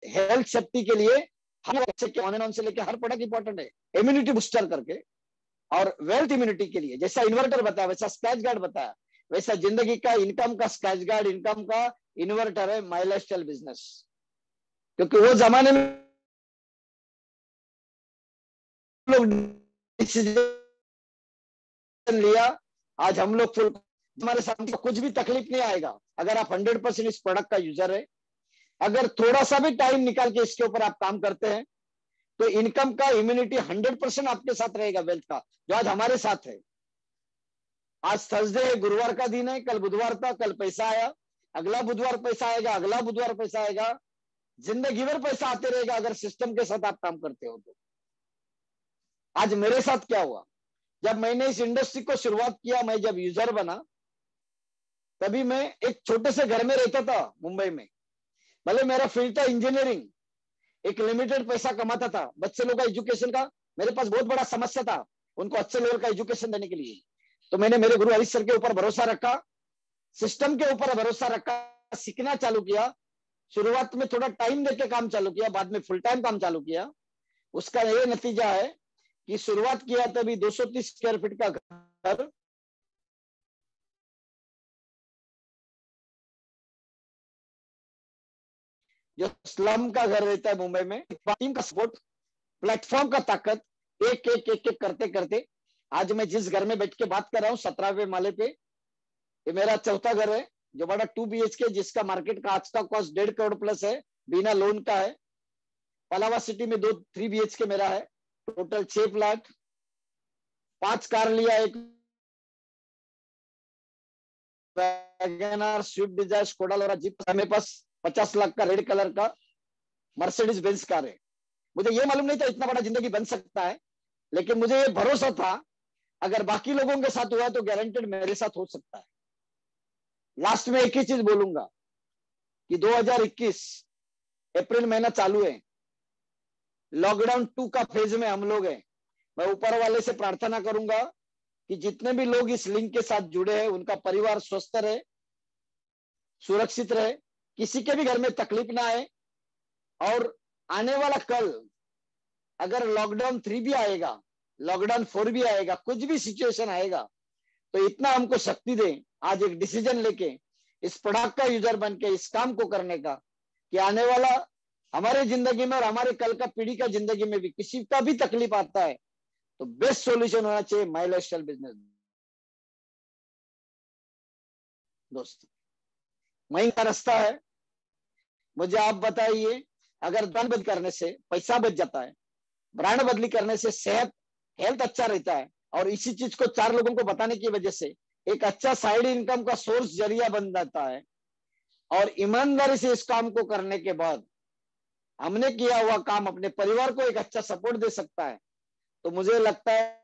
Speaker 6: हेल्थ सेफ्टी के लिए ऑन एंड ऑन से लेके हर प्रोडक्ट इंपॉर्टेंट है, इम्यूनिटी बूस्टर करके। और वेल्थ इम्यूनिटी के लिए जैसा इन्वर्टर बताया, वैसा स्क्रैच गार्ड बताया, वैसा जिंदगी का इनकम का स्क्रैच गार्ड, इनकम का इन्वर्टर है माई लाइफस्टाइल बिजनेस। क्योंकि वो जमाने में लोग डिसीजन लिया, आज हम लोग फुल, हमारे साथ कुछ भी तकलीफ नहीं आएगा अगर आप 100% इस प्रोडक्ट का यूजर है। अगर थोड़ा सा भी टाइम निकाल के इसके ऊपर आप काम करते हैं तो इनकम का, इम्यूनिटी 100% आपके साथ रहेगा, वेल्थ का, जो आज हमारे साथ है। आज थर्सडे है, गुरुवार का दिन है, कल बुधवार था, कल पैसा आया, अगला बुधवार पैसा आएगा, अगला बुधवार पैसा आएगा, जिंदगी भर पैसा आते रहेगा अगर सिस्टम के साथ आप काम करते हो तो। आज मेरे साथ क्या हुआ, जब मैंने इस इंडस्ट्री को शुरुआत किया, मैं जब यूजर बना, तभी मैं एक छोटे से घर में रहता था मुंबई में। भले मेरा फील्ड था इंजीनियरिंग, एक लिमिटेड पैसा कमाता था, बच्चे लोग का एजुकेशन का मेरे पास बहुत बड़ा समस्या था, उनको अच्छे लेवल का एजुकेशन देने के लिए। तो मैंने मेरे गुरु हरीश सर के ऊपर भरोसा रखा, सिस्टम के ऊपर भरोसा रखा, सीखना चालू किया। शुरुआत में थोड़ा टाइम देके काम चालू किया, बाद में फुल टाइम काम चालू किया। उसका ये नतीजा है कि शुरुआत किया तभी 230 स्क्वायर फीट का घर, जो स्लम का घर रहता है मुंबई में, टीम का सपोर्ट, प्लेटफॉर्म का ताकत, एक एक एक एक करते करते आज मैं जिस घर में बैठ के बात कर रहा हूँ 17वें माले पे, ये मेरा चौथा घर है, जो बड़ा 2 BHK, जिसका मार्केट का आज का कॉस्ट 1.5 करोड़ प्लस है, बिना लोन का है। पलावा सिटी में 3 BHK मेरा है, टोटल 6 प्लाट, 5 कार लिया, एक वैगनआर, स्विफ्ट डिजायर, स्कोडा लोरा, जीप, मेरे पास 50 लाख का रेड कलर का मर्सिडीज बेंज कार है। मुझे ये मालूम नहीं था इतना बड़ा जिंदगी बन सकता है, लेकिन मुझे ये भरोसा था अगर बाकी लोगों के साथ हुआ तो गारंटेड मेरे साथ हो सकता है। लास्ट में एक ही चीज बोलूंगा कि 2021 अप्रैल महीना चालू है, लॉकडाउन 2 का फेज में हम लोग हैं। मैं ऊपर वाले से प्रार्थना करूंगा कि जितने भी लोग इस लिंक के साथ जुड़े हैं उनका परिवार स्वस्थ रहे, सुरक्षित रहे, किसी के भी घर में तकलीफ ना आए। और आने वाला कल अगर लॉकडाउन 3 भी आएगा, लॉकडाउन 4 भी आएगा, कुछ भी सिचुएशन आएगा, तो इतना हमको शक्ति दे आज एक डिसीजन लेके इस प्रोडक्ट का यूजर बन के इस काम को करने का, कि आने वाला हमारे जिंदगी में और हमारे कल का पीढ़ी का जिंदगी में भी किसी का भी तकलीफ आता है तो बेस्ट सॉल्यूशन होना चाहिए माई लाइफस्टाइल बिजनेस। दोस्त वहीं का रास्ता है। मुझे आप बताइए, अगर दुकान बंद करने से पैसा बच जाता है, ब्रांड बदली करने से सेहत हेल्थ अच्छा रहता है, और इसी चीज को 4 लोगों को बताने की वजह से एक अच्छा साइड इनकम का सोर्स जरिया बन जाता है, और ईमानदारी से इस काम को करने के बाद हमने किया हुआ काम अपने परिवार को एक अच्छा सपोर्ट दे सकता है, तो मुझे लगता है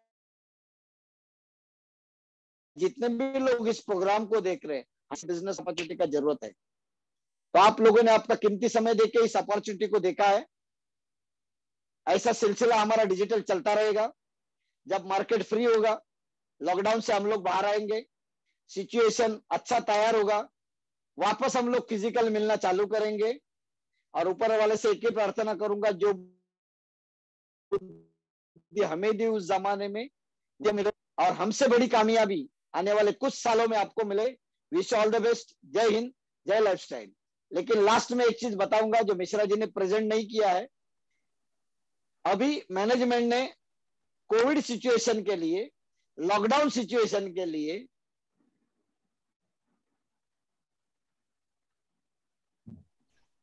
Speaker 6: जितने भी लोग इस प्रोग्राम को देख रहे हैं बिजनेस अपॉर्चुनिटी का जरूरत है। तो आप लोगों ने आपका कीमती समय देके इस अपॉर्चुनिटी को देखा है। ऐसा सिलसिला हमारा डिजिटल चलता रहेगा। जब मार्केट फ्री होगा, लॉकडाउन से हम लोग बाहर आएंगे, सिचुएशन अच्छा तैयार होगा, वापस हम लोग फिजिकल मिलना चालू करेंगे। और ऊपर वाले से एक ही प्रार्थना करूंगा, जो हमें दी उस जमाने में ये मिले, और हमसे बड़ी कामयाबी आने वाले कुछ सालों में आपको मिले। Wish all the best. जय हिंद, जय लाइफस्टाइल। लेकिन लास्ट में एक चीज बताऊंगा जो मिश्रा जी ने प्रेजेंट नहीं किया है। अभी मैनेजमेंट ने कोविड सिचुएशन के लिए, लॉकडाउन सिचुएशन के लिए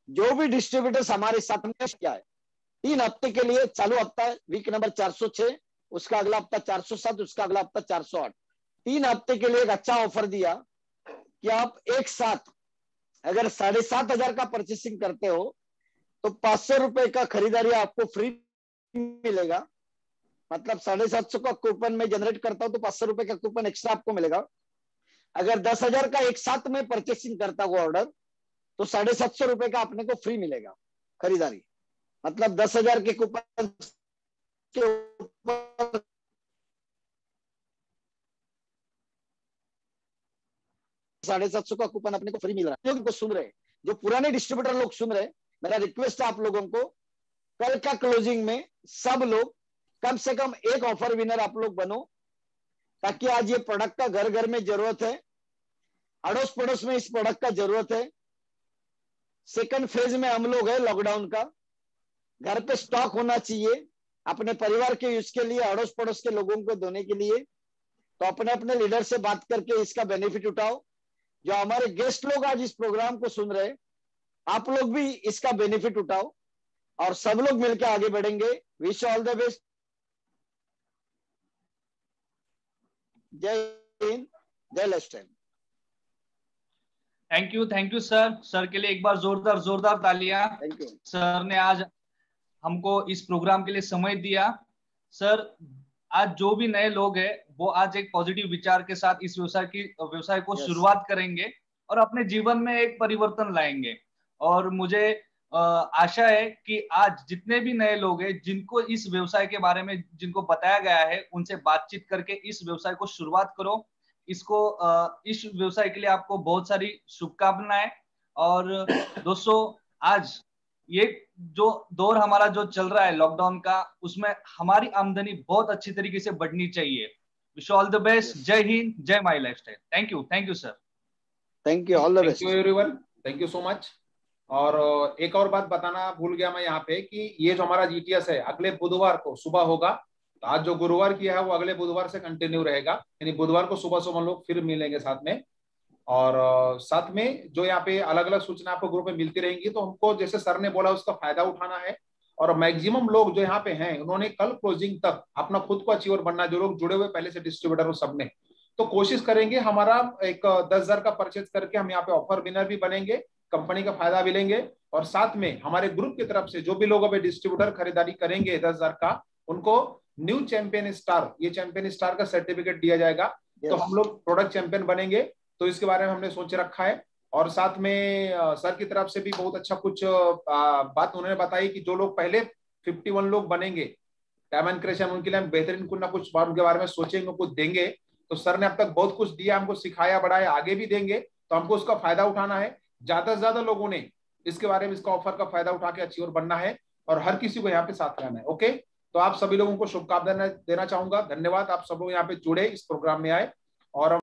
Speaker 6: जो भी डिस्ट्रीब्यूटर्स हमारे साथ में किया है, 3 हफ्ते के लिए, चालू हफ्ता वीक नंबर 406, उसका अगला हफ्ता 407, उसका अगला हफ्ता 408, 3 हफ्ते के लिए एक अच्छा ऑफर दिया कि आप एक साथ अगर 7,500 का परचेसिंग करते हो तो 500 रुपए का खरीदारी आपको फ्री मिलेगा। मतलब 750 का कूपन में जनरेट करता हूं तो 500 रुपए का कूपन एक्स्ट्रा आपको मिलेगा। अगर 10,000 का एक साथ में परचेसिंग करता हूं ऑर्डर तो 750 रुपए का अपने को फ्री मिलेगा खरीदारी। मतलब 10,000 के कूपन के ऊपर 750 का कूपन अपने को फ्री मिल रहा है। जो सुन रहे, जो पुराने डिस्ट्रीब्यूटर लोग सुन रहे, मेरा रिक्वेस्ट है आप लोगों को, कल का क्लोजिंग में सब लोग कम से कम एक ऑफर विनर आप लोग बनो, ताकि आज ये प्रोडक्ट का घर घर में जरूरत है, अड़ोस पड़ोस में इस प्रोडक्ट का जरूरत है। सेकंड फेज में हम लोग है लॉकडाउन का, घर पे स्टॉक होना चाहिए अपने परिवार के यूज के लिए, अड़ोस पड़ोस के लोगों को देने के लिए। तो अपने अपने लीडर से बात करके इसका बेनिफिट उठाओ। जो हमारे गेस्ट लोग आज इस प्रोग्राम को सुन रहे, आप लोग भी इसका बेनिफिट उठाओ और सब लोग मिलकर आगे बढ़ेंगे। Wish all the best. जय हिंद, जय lifestyle.
Speaker 1: Thank you sir. Sir के लिए एक बार जोरदार तालियां।
Speaker 6: थैंक यू
Speaker 1: सर ने आज हमको इस प्रोग्राम के लिए समय दिया। सर, आज जो भी नए लोग हैं वो आज एक पॉजिटिव विचार के साथ इस व्यवसाय को शुरुआत करेंगे और अपने जीवन में एक परिवर्तन लाएंगे। और मुझे आशा है कि आज जितने भी नए लोग हैं जिनको इस व्यवसाय के बारे में जिनको बताया गया है, उनसे बातचीत करके इस व्यवसाय को शुरुआत करो। इस व्यवसाय के लिए आपको बहुत सारी शुभकामनाएं। और दोस्तों, आज ये जो दौर हमारा जो चल रहा है लॉकडाउन का, उसमें हमारी आमदनी बहुत अच्छी तरीके से बढ़नी चाहिए। Wish all the best. जय हिंद, जय my lifestyle. Thank you sir.
Speaker 6: Thank you, all the best.
Speaker 2: Thank you everyone, thank you so much. और एक और बात बताना भूल गया मैं यहाँ पे कि ये जो हमारा जीटीएस है अगले बुधवार को सुबह होगा। तो आज जो गुरुवार किया है वो अगले बुधवार से कंटिन्यू रहेगा, यानी बुधवार को सुबह सुबह हम लोग फिर मिलेंगे साथ में। और साथ में जो यहाँ पे अलग अलग सूचना आपको ग्रुप में मिलती रहेंगी, तो हमको जैसे सर ने बोला उसका फायदा उठाना है। और मैक्सिमम लोग जो यहाँ पे हैं उन्होंने कल क्लोजिंग तक अपना खुद को अचीवर बनना, जो लोग जुड़े हुए पहले से डिस्ट्रीब्यूटर सब ने, तो कोशिश करेंगे हमारा एक 10,000 का परचेज करके हम यहाँ पे ऑफर विनर भी बनेंगे कंपनी का फायदा भी लेंगे और साथ में हमारे ग्रुप की तरफ से जो भी लोग अभी डिस्ट्रीब्यूटर खरीदारी करेंगे 10,000 का, उनको न्यू चैंपियन स्टार, ये चैंपियन स्टार का सर्टिफिकेट दिया जाएगा। तो हम लोग प्रोडक्ट चैंपियन बनेंगे, तो इसके बारे में हमने सोच रखा है। और साथ में सर की तरफ से भी बहुत अच्छा कुछ बात उन्होंने बताई कि जो लोग पहले 51 लोग बनेंगे डायमंड क्रेशन, उनके लिए हम बेहतरीन कुछ ना कुछ उनके बारे में सोचेंगे, कुछ देंगे। तो सर ने अब तक बहुत कुछ दिया, हमको सिखाया बढ़ाया, आगे भी देंगे, तो हमको उसका फायदा उठाना है। ज्यादा से ज्यादा लोगों ने इसके बारे में, इसका ऑफर का फायदा उठा के अचीवर बनना है और हर किसी को यहाँ पे साथ रहना है। ओके, तो आप सभी लोगों को शुभकामनाएं देना चाहूंगा। धन्यवाद, आप सब लोग यहाँ पे जुड़े, इस प्रोग्राम में आए और